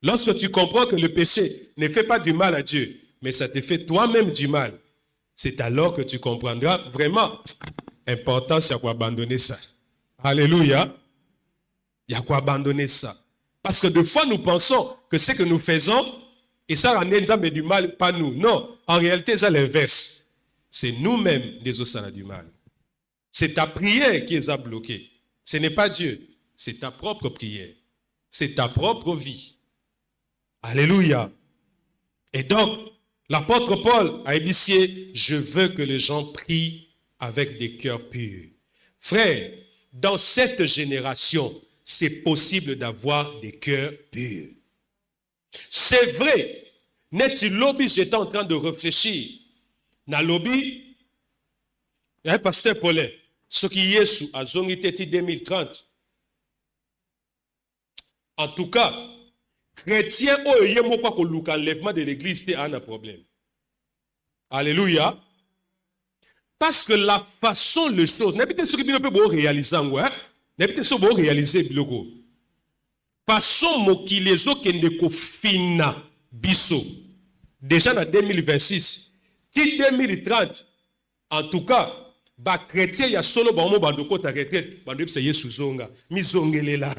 Lorsque tu comprends que le péché ne fait pas du mal à Dieu, mais ça te fait toi-même du mal, c'est alors que tu comprendras vraiment l'importance de abandonner ça. Alléluia. Il y a quoi abandonner ça. Parce que des fois, nous pensons que ce que nous faisons, et ça rend du mal, pas nous. Non, en réalité, c'est l'inverse. C'est nous-mêmes des osana du mal. C'est ta prière qui les a bloqués. Ce n'est pas Dieu, c'est ta propre prière. C'est ta propre vie. Alléluia. Et donc, l'apôtre Paul a initié, je veux que les gens prient avec des cœurs purs. Frère, dans cette génération, c'est possible d'avoir des cœurs purs. C'est vrai. N'est-il lobby, j'étais en train de réfléchir. Na lobby, il y a un pasteur Paulin, ce qui est sous à Zongi 2030. En tout cas, chrétien, oh, il y a l'enlèvement de l'église, c'est un problème. Alléluia. Parce que la façon, les choses, n'est pas ce que vous pouvez réaliser, n'est pas ce que vous réaliser, façon, mokilezo kendeko fina biso. Déjà en 2026, 2030, en tout cas, ba chrétien ya solo ba mo bandoko ta retraite, bandeko c'est Yesu zonga, mizongelela.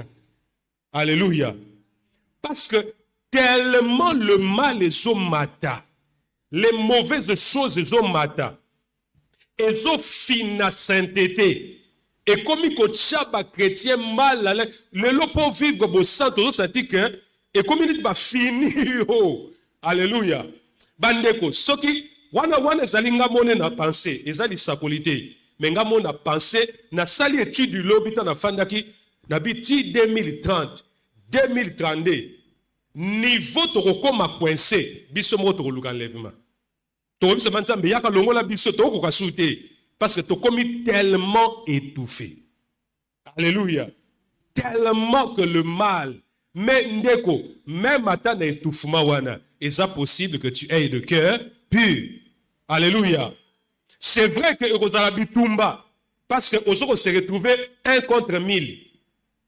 Alléluia. Parce que tellement le mal est au mata, les mauvaises choses sont au mata, elles ont fina sainteté. Et comme il y a chrétien mal, le lot pour vivre au centre, et comme il va finir, alléluia. Bandeko, ce qui, wana zalinga mone na pensée, ezali sakolité, mais nga mona pensée, na sali étude du lobby na fandaki, na biti 2030, 2032, niveau to koma coincé, biso mo to luka enlèvement. To bisa manzambe yaka longola biso to ko kasute. Parce que tu as commis tellement étouffé. Alléluia. Tellement que le mal, même à ta étouffement, et ça possible que tu aies de cœur pur. Alléluia. C'est vrai que vous avez Tumba, parce que vous se retrouvé 1 contre 1000.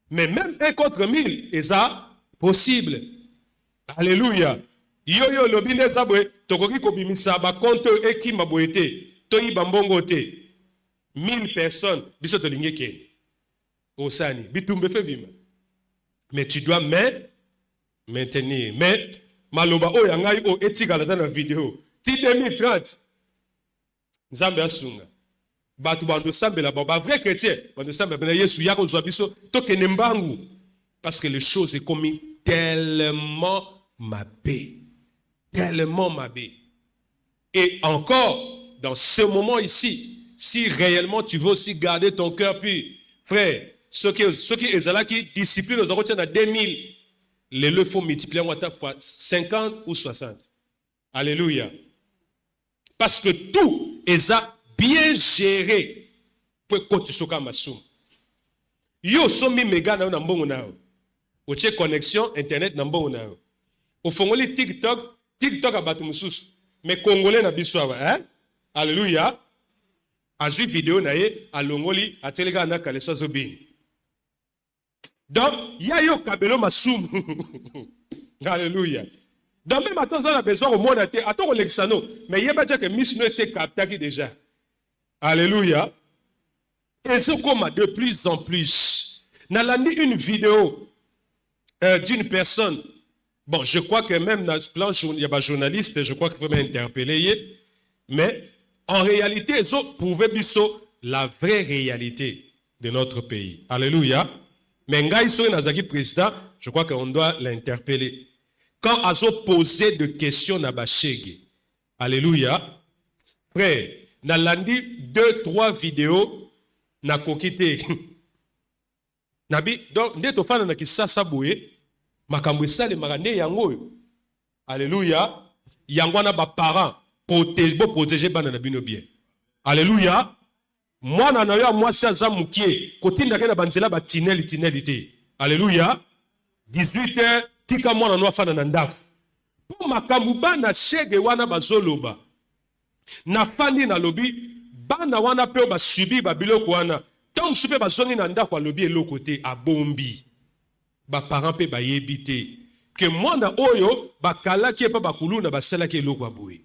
Mais même 1 contre 1000, et ça possible. Alléluia. Yo lobine sabwe, tokoki kobimisa ba compte ekima boete. Toyi bambongo te 1000 personnes biso to lingeke osani bitumbe fe bima mais tu dois maintenir mais maloba o yangai o etika dans la vidéo ti 2030 nzambe asunga batu bando sambela ba vrai chrétien bando sambela na Yesu yako zwa biso to kene mbangu parce que les choses est commis tellement mabé et encore dans ce moment ici, si réellement tu veux aussi garder ton cœur pur, frère, ceux qui sont là qui disciplinent aux autres à 2000, les le faut multiplier fois 50 ou 60. Alléluia. Parce que tout est bien géré pour que tu sois masoum. Yo somi méga na mbongo nao. Oche connexion internet na mbongo nao. Au fongoli TikTok a batu mususu. Mais congolais na biswa hein? Alléluia. Azu vidéo naye alongoli ateleka na kaleso zobini. Donc, il y a yo kabelo masum. Alléluia. Donc même attends ça a besoin au monde attends l'exano, mais il y a pas dire que Miss ne s'est capté déjà. Alléluia. Et c'est comme de plus en plus. Nalandi une vidéo d'une personne. Bon, je crois que même dans le plan, il y a un journaliste, je crois qu'il faut m'interpeller. Mais en réalité, ils ont prouvé la vraie réalité de notre pays. Alléluia. Mais Ngaï Soye Nazaki président, je crois qu'on doit l'interpeller. Quand ils ont posé des questions à Bachege, alléluia, frère, na landi 2-3 vidéos na kokite. Nabi, donc, ndeto fana na kisasa bouye, makambo esale makande yango. Alléluia. yangwana ba parents protéger bana na bino bien. Alléluia. Mwana na yo mwasi aza mukie kotinda ke na banzela ba tineli te. Alléluia. 18h tika mwana no afana na ndako. Po makambu bana shege wana bazoloba. Na fandi na lobi bana wana pe ba subi ba biloko wana. Tant supe ba zoni na ndako lobi eloko te abombi. Ba parents pe ba yebi te. Que mwana oyo bakala ki pa bakuluna basala ki eloko aboui.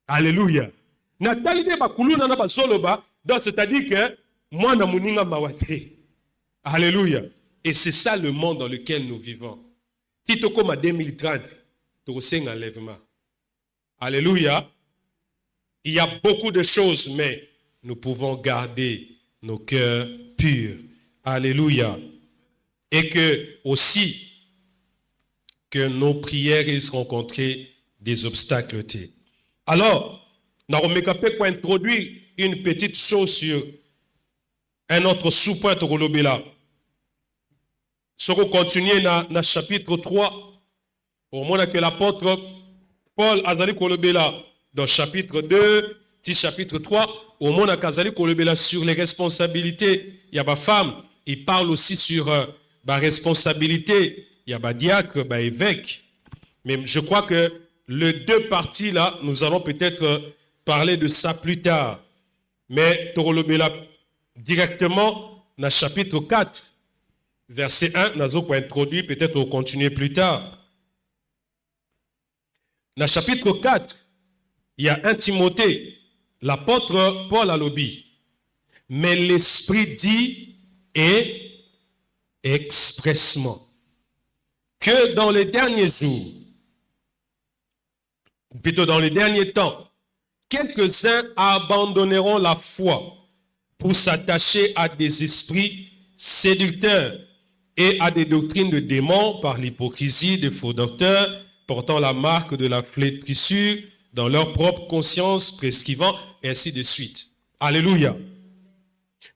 Alléluia. Na talide bakuluna na bazoloba. Donc c'est-à-dire que mwana muninga mawate. Alléluia. Et c'est ça le monde dans lequel nous vivons. Tito comme à 2030, tu ressens un enlèvement. Alléluia. Il y a beaucoup de choses, mais nous pouvons garder nos cœurs purs. Alléluia. Et que aussi, que nos prières risquent rencontrer des obstacles. Alors, Naomi Kapé pour introduire une petite chose sur un autre sous-point de Rolobela. Si on continue dans le chapitre 3, au moment que l'apôtre Paul Azali Kolobela, dans le chapitre 2, petit chapitre 3, au moment qu'Azali Kolobela sur les responsabilités, il y a des femmes, il parle aussi sur la responsabilité, il y a des diacres, des évêques. Mais je crois que les deux parties là, nous allons peut-être parler de ça plus tard. Mais Torolobela directement dans le chapitre 4, verset 1, nous allons introduire, peut-être on continuer plus tard. Dans le chapitre 4, il y a 1 Timothée, l'apôtre Paul a lobby. Mais l'Esprit dit et expressement que dans les derniers jours, ou plutôt dans les derniers temps, quelques-uns abandonneront la foi pour s'attacher à des esprits séducteurs et à des doctrines de démons par l'hypocrisie des faux docteurs portant la marque de la flétrissure dans leur propre conscience, prescrivant, et ainsi de suite. Alléluia.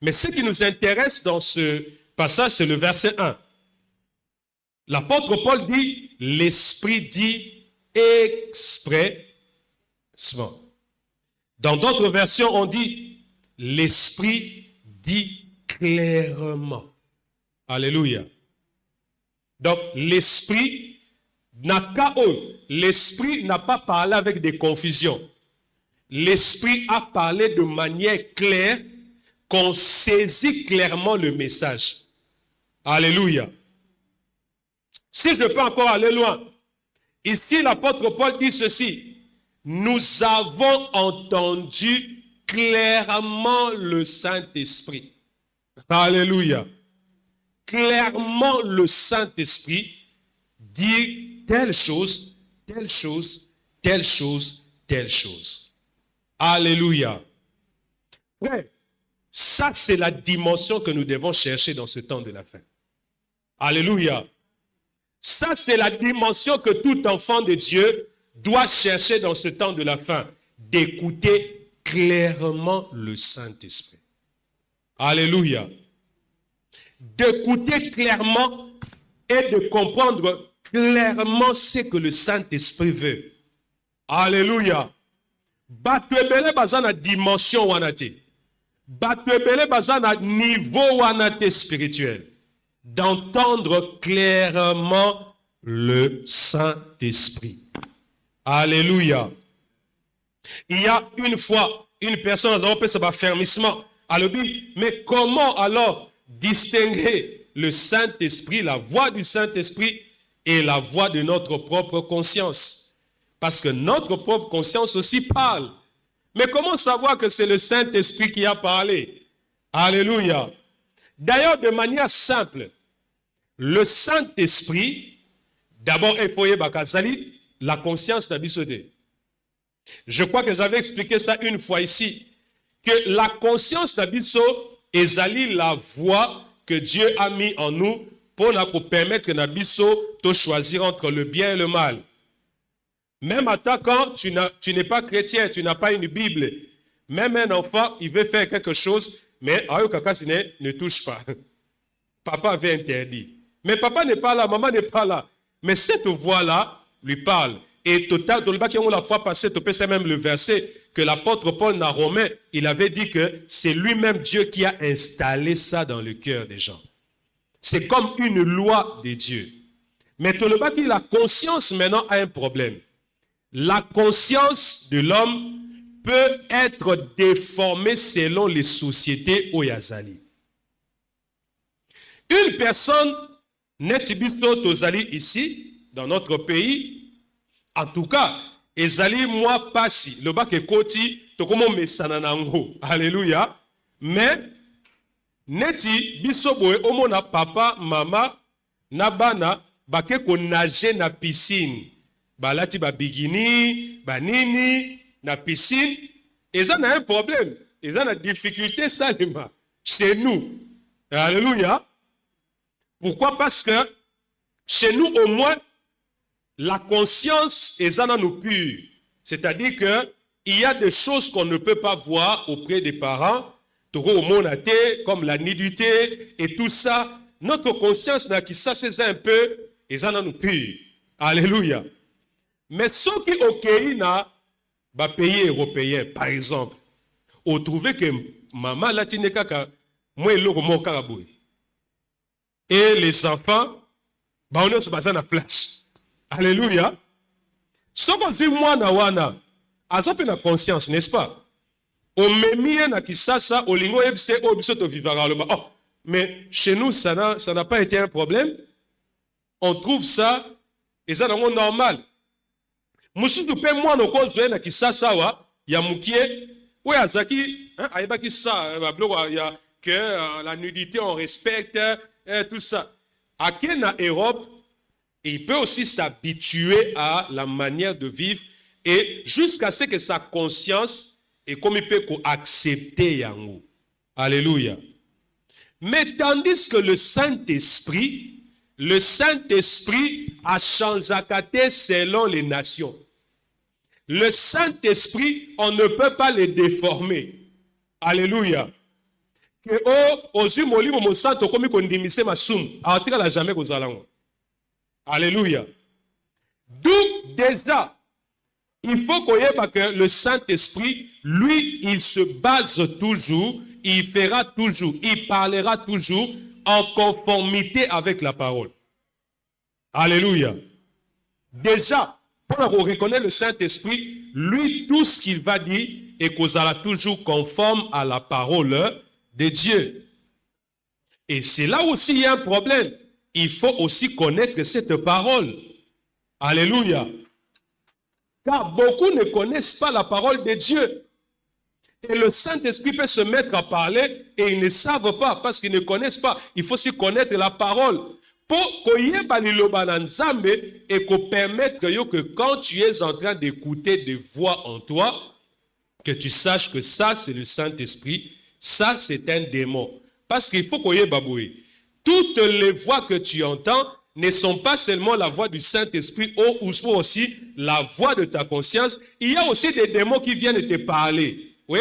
Mais ce qui nous intéresse dans ce passage, c'est le verset 1. L'apôtre Paul dit, l'Esprit dit expressement. Dans d'autres versions, on dit, l'Esprit dit clairement. Alléluia. Donc, l'Esprit n'a pas parlé avec des confusions. L'Esprit a parlé de manière claire, qu'on saisit clairement le message. Alléluia. Si je peux encore aller loin, ici l'apôtre Paul dit ceci, nous avons entendu clairement le Saint-Esprit. Alléluia. Clairement le Saint-Esprit dit telle chose, telle chose, telle chose, telle chose. Alléluia. Frère, ça c'est la dimension que nous devons chercher dans ce temps de la fin. Alléluia. Ça c'est la dimension que tout enfant de Dieu doit chercher dans ce temps de la fin. D'écouter clairement le Saint-Esprit. Alléluia. D'écouter clairement et de comprendre clairement ce que le Saint-Esprit veut. Alléluia. Batwebele bazana dimension wanate. Batwebele bazana niveau wanate spirituel. D'entendre clairement le Saint-Esprit. Alléluia. Il y a une fois, une personne a fait ce fermissement. Alors, mais comment alors distinguer le Saint-Esprit, la voix du Saint-Esprit et la voix de notre propre conscience? Parce que notre propre conscience aussi parle. Mais comment savoir que c'est le Saint-Esprit qui a parlé? Alléluia. D'ailleurs, de manière simple, le Saint-Esprit, d'abord, la conscience d'Abissodé. Je crois que j'avais expliqué ça une fois ici, que la conscience d'Abisso est la voie que Dieu a mis en nous pour nous permettre d'Abisso de choisir entre le bien et le mal. Même à toi, quand tu n'es pas chrétien, tu n'as pas une Bible, même un enfant, il veut faire quelque chose, mais ne touche pas. Papa avait interdit. Mais papa n'est pas là, maman n'est pas là. Mais cette voix-là lui parle. Et total, la fois passée, tu peux même le verset que l'apôtre Paul dans Romain, il avait dit que c'est lui-même Dieu qui a installé ça dans le cœur des gens. C'est comme une loi de Dieu. Mais tout le bas la conscience maintenant a un problème. La conscience de l'homme peut être déformée selon les sociétés au Yazali. Une personne n'est tozali ici, dans notre pays, en tout cas, ezali moi passi, le bas que koti, tokomo mesananango, alléluia, mais neti bisoboe omona papa, mama, nabana, bake ko nage na piscine, balati ba bikini, banini, na piscine, et ça n'a un problème, et ça a une difficulté salima, chez nous, alléluia. Pourquoi? Parce que chez nous, au moins, la conscience est en nous pure. C'est-à-dire qu'il y a des choses qu'on ne peut pas voir auprès des parents, comme la nudité et tout ça. Notre conscience, c'est un peu, est en nous pure. Alléluia. Mais ceux qui ont dans pays européen, par exemple, ont trouvé que maman latine kaka, moi, il et les enfants, on est sur la place. Alléluia. Ce qu'on dit, moi, na a conscience, n'est-ce pas? On me met na kisasa, au lingo ebse, au bisoto vivara. Oh, mais chez nous, ça n'a pas été un problème. On trouve ça, et ça, c'est normal. Moussou tu peux moi, no konzwe na kisasa wa, ya mukie, ouais, azaki, aïba kisa, ya que la nudité, on respecte, tout ça. À Kenya, Europe, il peut aussi s'habituer à la manière de vivre et jusqu'à ce que sa conscience et comme il peut accepter Yango. Alléluia. Mais tandis que le Saint-Esprit a changé selon les nations. Le Saint-Esprit, on ne peut pas le déformer. Alléluia. Que ozu molimo mosanto komi kondimise masum atika la jamais kozalango. Alléluia. D'où déjà il faut qu'on ait que le Saint-Esprit, lui, il se base toujours, il fera toujours, il parlera toujours en conformité avec la parole. Alléluia. Déjà, pour reconnaître le Saint-Esprit, lui, tout ce qu'il va dire est causera toujours conforme à la parole de Dieu. Et c'est là aussi il y a un problème. Il faut aussi connaître cette parole. Alléluia. Car beaucoup ne connaissent pas la parole de Dieu. Et le Saint-Esprit peut se mettre à parler et ils ne savent pas parce qu'ils ne connaissent pas. Il faut aussi connaître la parole. Pour et qu'on permette que quand tu es en train d'écouter des voix en toi, que tu saches que ça c'est le Saint-Esprit, ça c'est un démon. Parce qu'il faut qu'on y ait baboué. Toutes les voix que tu entends ne sont pas seulement la voix du Saint-Esprit ou aussi la voix de ta conscience. Il y a aussi des démons qui viennent te parler. Oui,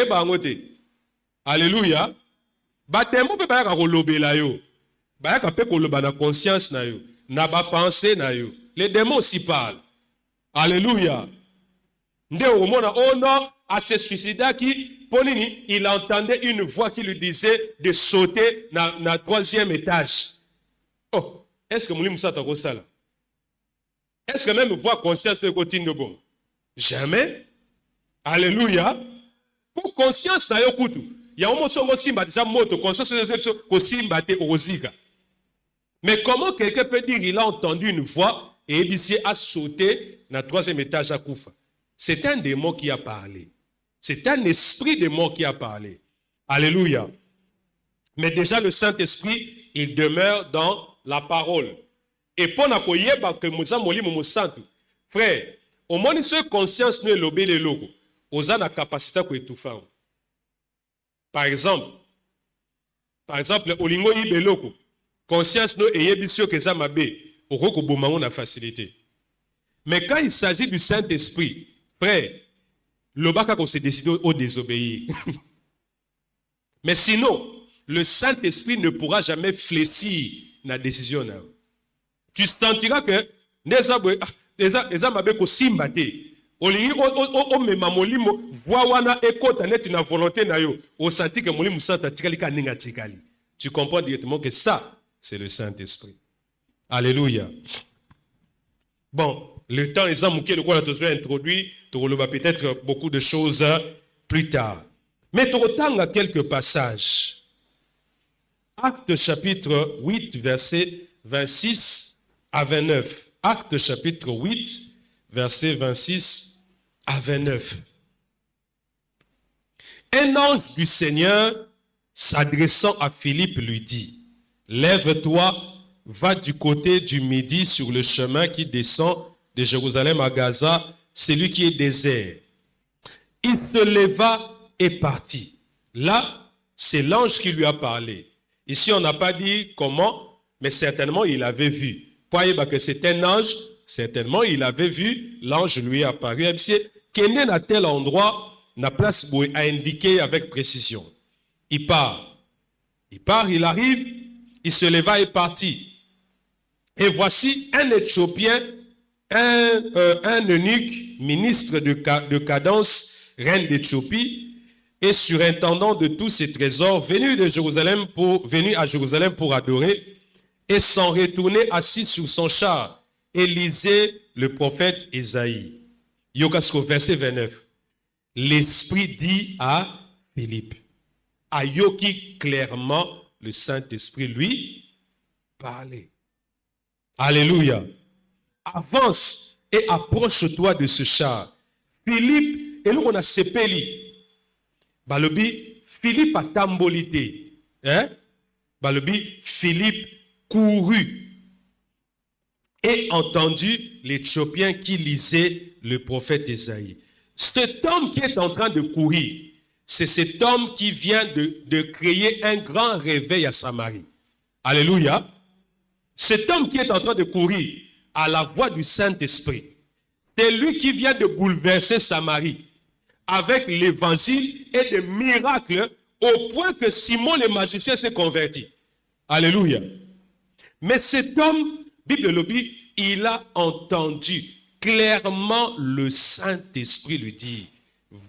alléluia. Ba démon peut pas rolober là yo. Ba ka peut koloba na conscience na yo, na ba pensée na yo. Les démons aussi parlent. Alléluia. Nde au monde oh non, à se suicider qui Ponini, il entendait une voix qui lui disait de sauter dans le 3e étage. Oh, est-ce que Moulim Moussa t'a ça là? Est-ce que même voix conscience de côté de bon? Jamais. Alléluia. Pour conscience na yo kutu. Il y a un mot songo simba déjà moto conscience ko simba te ozika. Mais comment quelqu'un peut dire il a entendu une voix et il a sauté dans le 3e étage à Koufa? C'est un démon qui a parlé. C'est un esprit de mort qui a parlé. Alléluia. Mais déjà le Saint-Esprit, il demeure dans la parole. Et pour que frère, au moins une conscience nous lobé les logos. Aux la capacité à étouffer. Par exemple, au lingo yibeloko, conscience nous est bien que ça m'a bé, au roko boumangou na facilité. Mais quand il s'agit du Saint-Esprit, frère, le baka qu'on s'est décidé au désobéir. Mais sinon, le Saint-Esprit ne pourra jamais fléchir la décision. Tu sentiras que eza mabe kosimba te. Olingi omema molimo voix wana ekota neti na volonté na yo. Osenti que molimo santo atikali ka ninga tikali. Tu comprends directement que ça, c'est le Saint-Esprit. Alléluia. Bon, le temps est amouqué, le quoi tu as introduit, tu vas peut-être beaucoup de choses plus tard. Mais tu retends quelques passages. Actes chapitre 8, versets 26 à 29. Actes chapitre 8, versets 26 à 29. Un ange du Seigneur, s'adressant à Philippe, lui dit, « Lève-toi, va du côté du midi sur le chemin qui descend de Jérusalem à Gaza, celui qui est désert. » Il se leva et partit. Là, c'est l'ange qui lui a parlé. Ici, on n'a pas dit comment, mais certainement il avait vu. Voyez que c'est un ange, certainement il avait vu, l'ange lui est apparu. Et puis, qu'il est à tel endroit, la place où il a indiqué avec précision. Il part, il arrive, il se leva et partit. Et voici un Éthiopien, un eunuque, ministre de Cadence, reine d'Éthiopie, et surintendant de tous ses trésors, venu à Jérusalem pour adorer, et s'en retourner assis sur son char, et lisait le prophète Ésaïe. Yokasko, verset 29. L'Esprit dit à Philippe, à Yoki clairement, le Saint-Esprit lui parlait. Alléluia. Avance et approche-toi de ce char. Philippe, et nous on a sepeli. Balobi, Philippe a tambolité. Hein? Balobi, Philippe courut et entendu l'Éthiopien qui lisait le prophète Ésaïe. Cet homme qui est en train de courir, c'est cet homme qui vient de créer un grand réveil à Samarie. Alléluia. Cet homme qui est en train de courir à la voix du Saint-Esprit, c'est lui qui vient de bouleverser Samarie avec l'évangile et des miracles au point que Simon le magicien s'est converti. Alléluia. Mais cet homme, Bible le dit, il a entendu clairement le Saint-Esprit lui dire,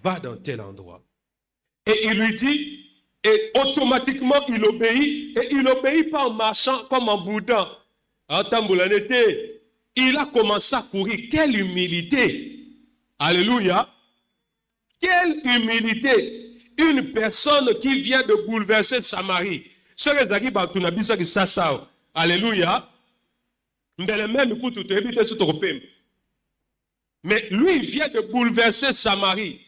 va dans tel endroit. Et il lui dit, et automatiquement il obéit, et il n'obéit pas en marchant comme en boudant. Il a commencé à courir. Quelle humilité! Alléluia! Quelle humilité! Une personne qui vient de bouleverser Samarie. Alléluia! Mais lui, il vient de bouleverser Samarie.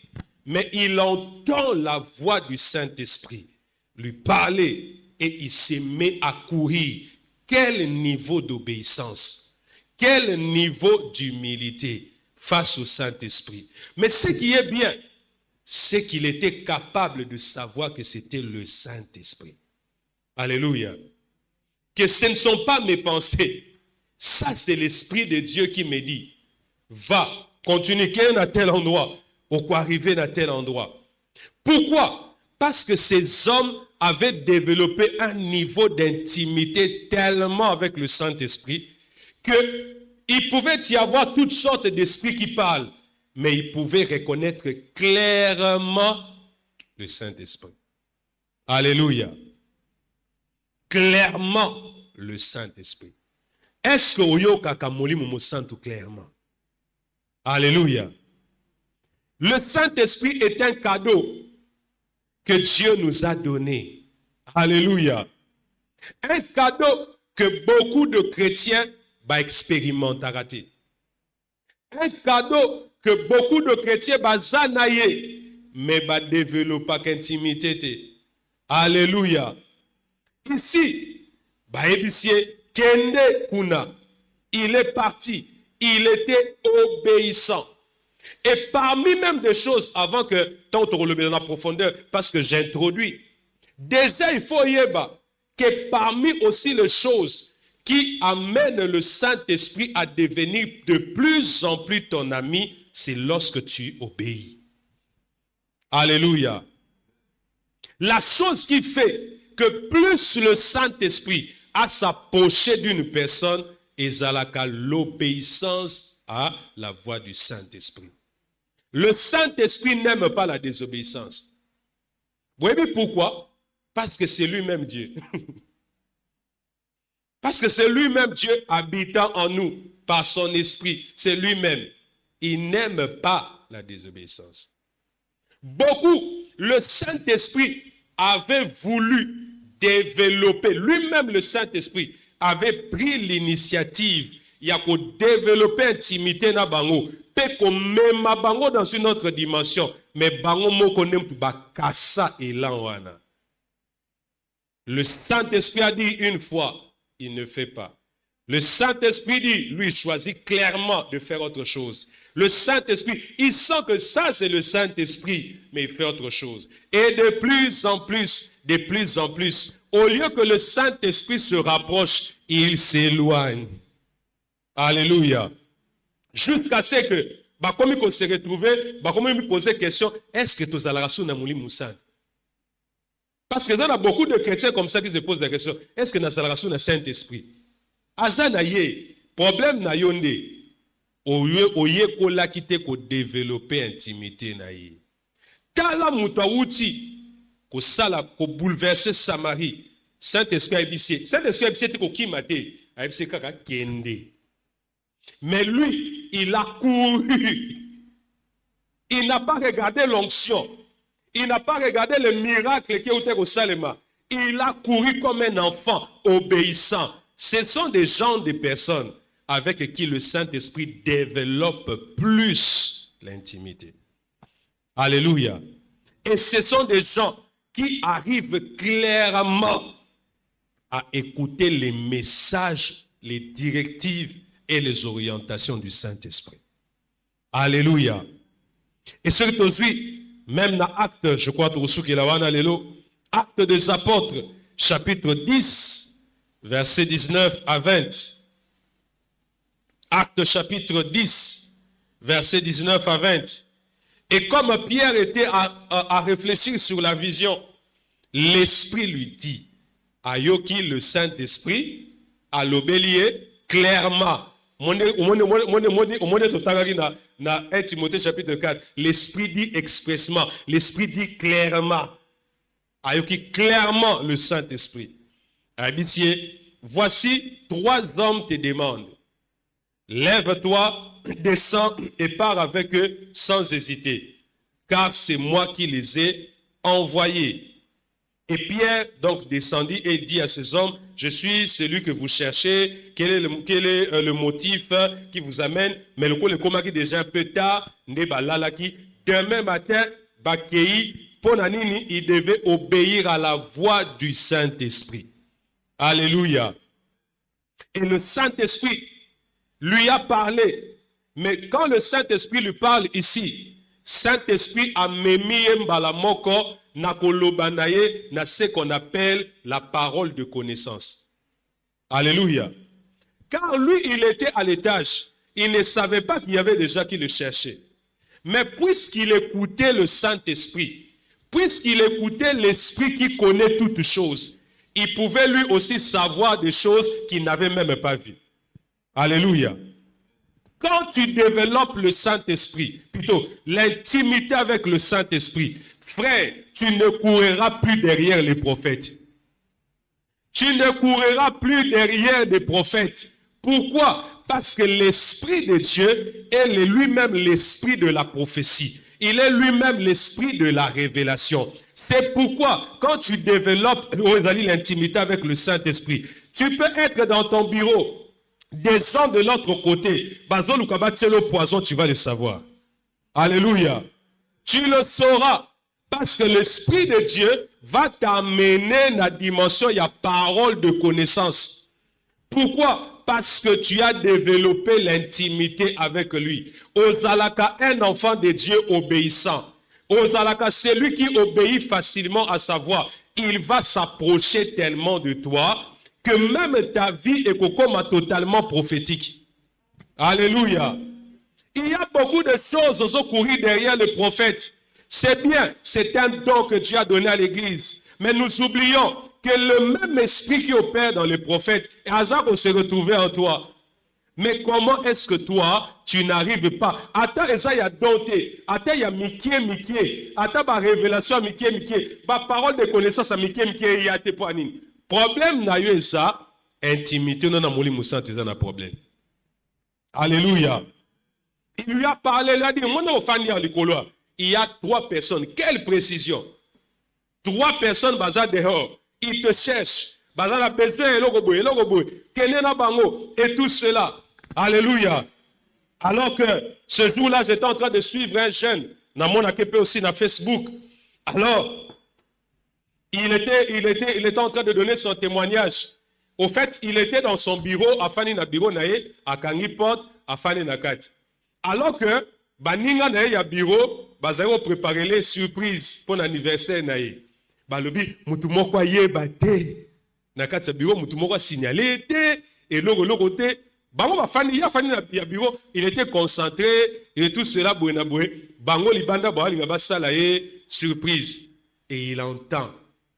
Mais il entend la voix du Saint-Esprit lui parler et il se met à courir. Quel niveau d'obéissance, quel niveau d'humilité face au Saint-Esprit. Mais ce qui est bien, c'est qu'il était capable de savoir que c'était le Saint-Esprit. Alléluia. Que ce ne sont pas mes pensées. Ça, c'est l'Esprit de Dieu qui me dit, va, continue, à tel endroit. Pourquoi arriver à tel endroit? Pourquoi? Parce que ces hommes avaient développé un niveau d'intimité tellement avec le Saint-Esprit qu'il pouvait y avoir toutes sortes d'esprits qui parlent, mais ils pouvaient reconnaître clairement le Saint-Esprit. Alléluia. Clairement le Saint-Esprit. Est-ce que Oyo Kakamoli Momo Santo clairement? Alléluia. Le Saint-Esprit est un cadeau que Dieu nous a donné. Alléluia. Un cadeau que beaucoup de chrétiens expérimenteront. Un cadeau que beaucoup de chrétiens zanaye, mais développer l'intimité. Alléluia. Ici, Kende Kuna, il est parti, il était obéissant. Et parmi même des choses, avant que tant on le met dans la profondeur, parce que j'introduis, déjà il faut yeba que parmi aussi les choses qui amènent le Saint-Esprit à devenir de plus en plus ton ami, c'est lorsque tu obéis. Alléluia. La chose qui fait que plus le Saint-Esprit a s'approché d'une personne, ezalaka l'obéissance à la voix du Saint-Esprit. Le Saint-Esprit n'aime pas la désobéissance. Vous voyez pourquoi? Parce que c'est lui-même Dieu. Parce que c'est lui-même Dieu habitant en nous par son esprit. C'est lui-même. Il n'aime pas la désobéissance. Beaucoup, le Saint-Esprit avait voulu développer, lui-même le Saint-Esprit avait pris l'initiative, il y a qu'au développer intimité na bango, pe ko mema bango dans une autre dimension, mais bango moko nem ba kassa elan wana. Le Saint-Esprit a dit une fois, il ne fait pas. Le Saint-Esprit dit, lui, choisit clairement de faire autre chose. Le Saint-Esprit, il sent que ça, c'est le Saint-Esprit, mais il fait autre chose. Et de plus en plus, au lieu que le Saint-Esprit se rapproche, il s'éloigne. Alléluia. Jusqu'à ce que, comme il se retrouve, comme il me posait la question, est-ce que tu as la raison de Moussa? Parce que dans beaucoup de chrétiens comme ça qui se posent la question, est-ce que nous avons la raison du Saint-Esprit? Aza na ye, problème na yonde, oye kola kite ko développer intimité na ye. Kala muta wuti, ko sala, ko bouleverser Samarie, Saint-Esprit aibisi, Saint-Esprit aibisi te ko kimate, aibisi kaka kende. Mais lui, il a couru. Il n'a pas regardé l'onction. Il n'a pas regardé le miracle qui était au Salema. Il a couru comme un enfant obéissant. Ce sont des gens, des personnes avec qui le Saint-Esprit développe plus l'intimité. Alléluia. Et ce sont des gens qui arrivent clairement à écouter les messages, les directives et les orientations du Saint-Esprit. Alléluia. Et ce que aujourd'hui, même dans Actes, je crois, Actes des Apôtres, chapitre 10, versets 19 à 20. Actes chapitre 10, versets 19 à 20. Et comme Pierre était à réfléchir sur la vision, l'Esprit lui dit, Ayoki le Saint-Esprit, à l'obélier clairement. Dans 1 Timothée chapitre 4, l'Esprit dit expressement, l'Esprit dit clairement. Ayoki clairement le Saint-Esprit. Voici 3 hommes te demandent. Lève-toi, descends et pars avec eux sans hésiter, car c'est moi qui les ai envoyés. Et Pierre donc descendit et dit à ces hommes, je suis celui que vous cherchez, quel est le motif qui vous amène? Mais le coma qui déjà un peu tard, demain matin, il devait obéir à la voix du Saint-Esprit. Alléluia. Et le Saint-Esprit lui a parlé. Mais quand le Saint-Esprit lui parle ici, Saint-Esprit a mémis mbalamoko na kolobanaye na ce qu'on appelle la parole de connaissance. Alléluia. Car lui, il était à l'étage. Il ne savait pas qu'il y avait des gens qui le cherchaient. Mais puisqu'il écoutait le Saint-Esprit, puisqu'il écoutait l'Esprit qui connaît toutes choses, il pouvait lui aussi savoir des choses qu'il n'avait même pas vues. Alléluia. Quand tu développes le Saint-Esprit, plutôt l'intimité avec le Saint-Esprit, frère, tu ne courras plus derrière les prophètes. Tu ne courras plus derrière des prophètes. Pourquoi? Parce que l'Esprit de Dieu est lui-même l'Esprit de la prophétie. Il est lui-même l'Esprit de la révélation. C'est pourquoi, quand tu développes l'intimité avec le Saint-Esprit, tu peux être dans ton bureau, des gens de l'autre côté, le poison, tu vas le savoir. Alléluia. Tu le sauras parce que l'Esprit de Dieu va t'amener dans la dimension, il y a parole de connaissance. Pourquoi? Parce que tu as développé l'intimité avec lui. Ozalaka, un enfant de Dieu obéissant. Ozalaka, celui qui obéit facilement à sa voix, il va s'approcher tellement de toi que même ta vie est comme totalement prophétique. Alléluia. Il y a beaucoup de choses qui ont couru derrière le prophète. C'est bien, c'est un don que Dieu a donné à l'église. Mais nous oublions que le même esprit qui opère dans les prophètes, et hasard qu'on se retrouvait en toi. Mais comment est-ce que toi, tu n'arrives pas? Attends, ça y a dompté. Attends, il y a mikie. Attends, ma révélation, mikie. Ma parole de connaissance, mikie, il y a tes poignets. Problème, n'a eu ça. Intimité, non, non, Moussa, tu as un problème. Alléluia. Il lui a parlé, il a dit, il y a 3 personnes. Quelle précision? 3 personnes, bazar dehors. Ils te cherchent. Bazar la personne, et tout cela. Alléluia. Alors que ce jour-là, j'étais en train de suivre un jeune, dans mon AKP aussi, dans Facebook. Alors, il était en train de donner son témoignage. Au fait, il était dans son bureau, à Fanny na bureau nae, à Kangi Porte, à Fanny na Kat. Alors que, baninga nae ya bureau, bazaro préparer les surprises pour l'anniversaire nae. Balobi, mutumoko ye bate. Na Kat bureau, mutumoko signalé te, et logo te. Bango ba Fanny na bureau, il était concentré, et tout cela bouena boué. Bango libanda ba linga sala ye surprise. Et il entend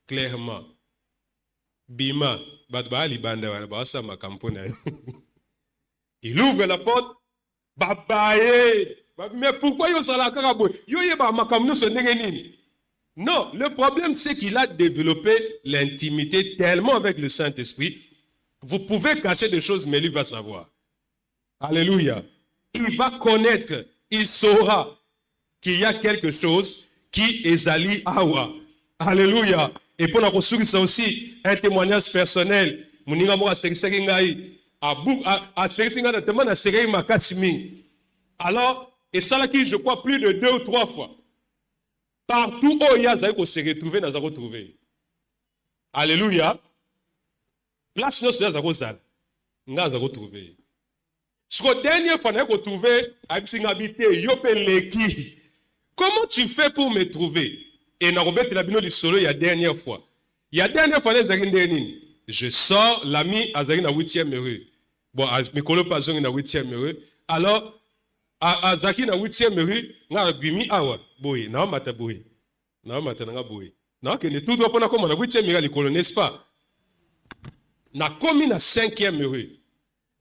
clairement. Bima. Il ouvre la porte. Mais pourquoi il s'en Non, le problème c'est qu'il a développé l'intimité tellement avec le Saint-Esprit. Vous pouvez cacher des choses, mais lui va savoir. Alléluia. Il va connaître, il saura qu'il y a quelque chose qui est Ali Awa. Alléluia. Et pour la construire, c'est aussi un témoignage personnel. Alors, et ça là qui, je crois, plus de 2 ou 3 fois. Partout où il y a, vous se retrouver, nous avons trouvé. Alléluia. Place nous sur nous avons trouvé. Ce que la dernière fois, nous avons trouvé, comment tu fais pour me trouver? Et nous avons dit la dernière fois. Il y a dernière fois, je sors, l'ami Azari na 8e rue. Bon, Mikolo Pazong na 8e rue. Alors, Azaki na 8e rue, na bimi awa. Boy, na mata boy. Na mata na boy. Na que ne tout doit pas comme na 8e rue l'école, n'est-ce pas? Na commis na 5e rue.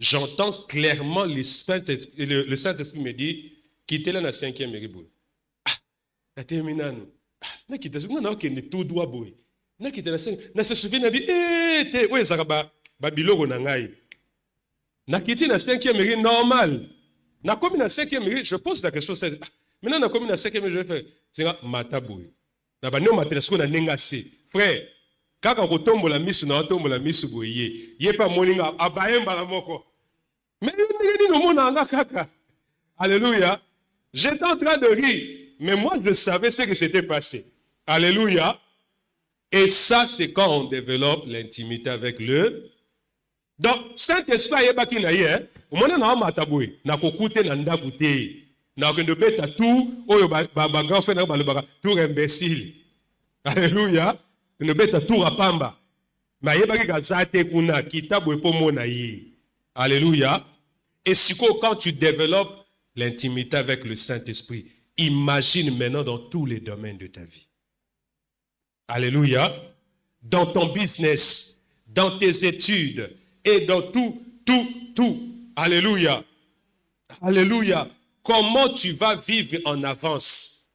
J'entends clairement le Saint-Esprit me dit quittez là na 5e rue. Ah, la terminale. Na quitte na que ne tout doit boy. Na quitte na se souvient na bi te ouais ça ba biloko na ngai. Na quitte na 5e rue normal. Na commis na 5e rue, je pose la question c'est maintenant na commis na 5e rue je vais faire c'est mata boy. Na ba no matela na nenga se. Frère, kaka kotombola misu na otombola misu boye. Ye pa moninga abayemba la moko. Mais ni no mona nga kaka. Alléluia. J'étais en train de rire, mais moi je savais ce qui s'était passé. Alléluia. Et ça, c'est quand on développe l'intimité avec le. Donc, Saint-Esprit est baki na ye, on na mataboué, na kokute na ndakute, na kende beta tout, oyo ba grand frère na ba tout imbécile. Alléluia. Ne beta tout rapamba. Ma ye baki gazate kuna kitabu epo mona ye. Alléluia. Et siko quand tu développes l'intimité avec le Saint-Esprit, imagine maintenant dans tous les domaines de ta vie. Alléluia. Dans ton business, dans tes études et dans tout. Alléluia. Alléluia. Comment tu vas vivre en avance?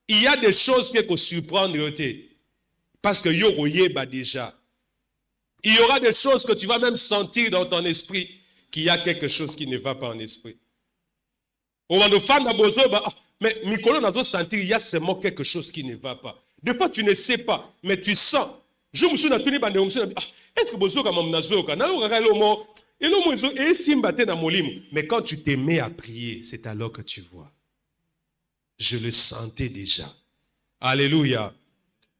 Il y a des choses qui peuvent surprendre. Parce que yoroyeba déjà. Il y aura des choses que tu vas même sentir dans ton esprit qu'il y a quelque chose qui ne va pas en esprit. Mais Mikolo n'a sentir il y a seulement quelque chose qui ne va pas. Des fois, tu ne sais pas, mais tu sens. Je me suis dit, est-ce que Bozoka m'a nazoka? Mais quand tu te mets à prier, c'est alors que tu vois. Je le sentais déjà. Alléluia.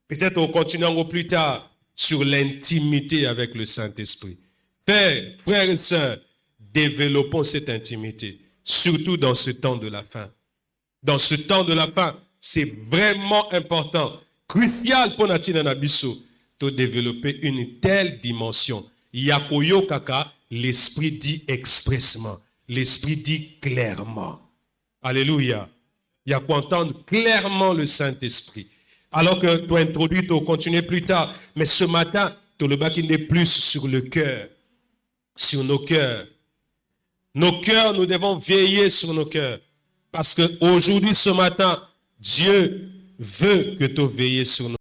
Peut-être on continuera plus tard sur l'intimité avec le Saint-Esprit. Frères et sœurs, développons cette intimité, surtout dans ce temps de la fin. Dans ce temps de la fin, c'est vraiment important. Crucial pour Natina Nabiso de développer une telle dimension. Yakoyo Kaka, l'Esprit dit expressement, l'Esprit dit clairement. Alléluia. Il y a qu'à entendre clairement le Saint-Esprit. Alors que tu as introduit, tu vas continuer plus tard. Mais ce matin, tu le bâtis plus sur le cœur, sur nos cœurs. Nos cœurs, nous devons veiller sur nos cœurs. Parce qu'aujourd'hui, ce matin, Dieu veut que tu veilles sur nos cœurs.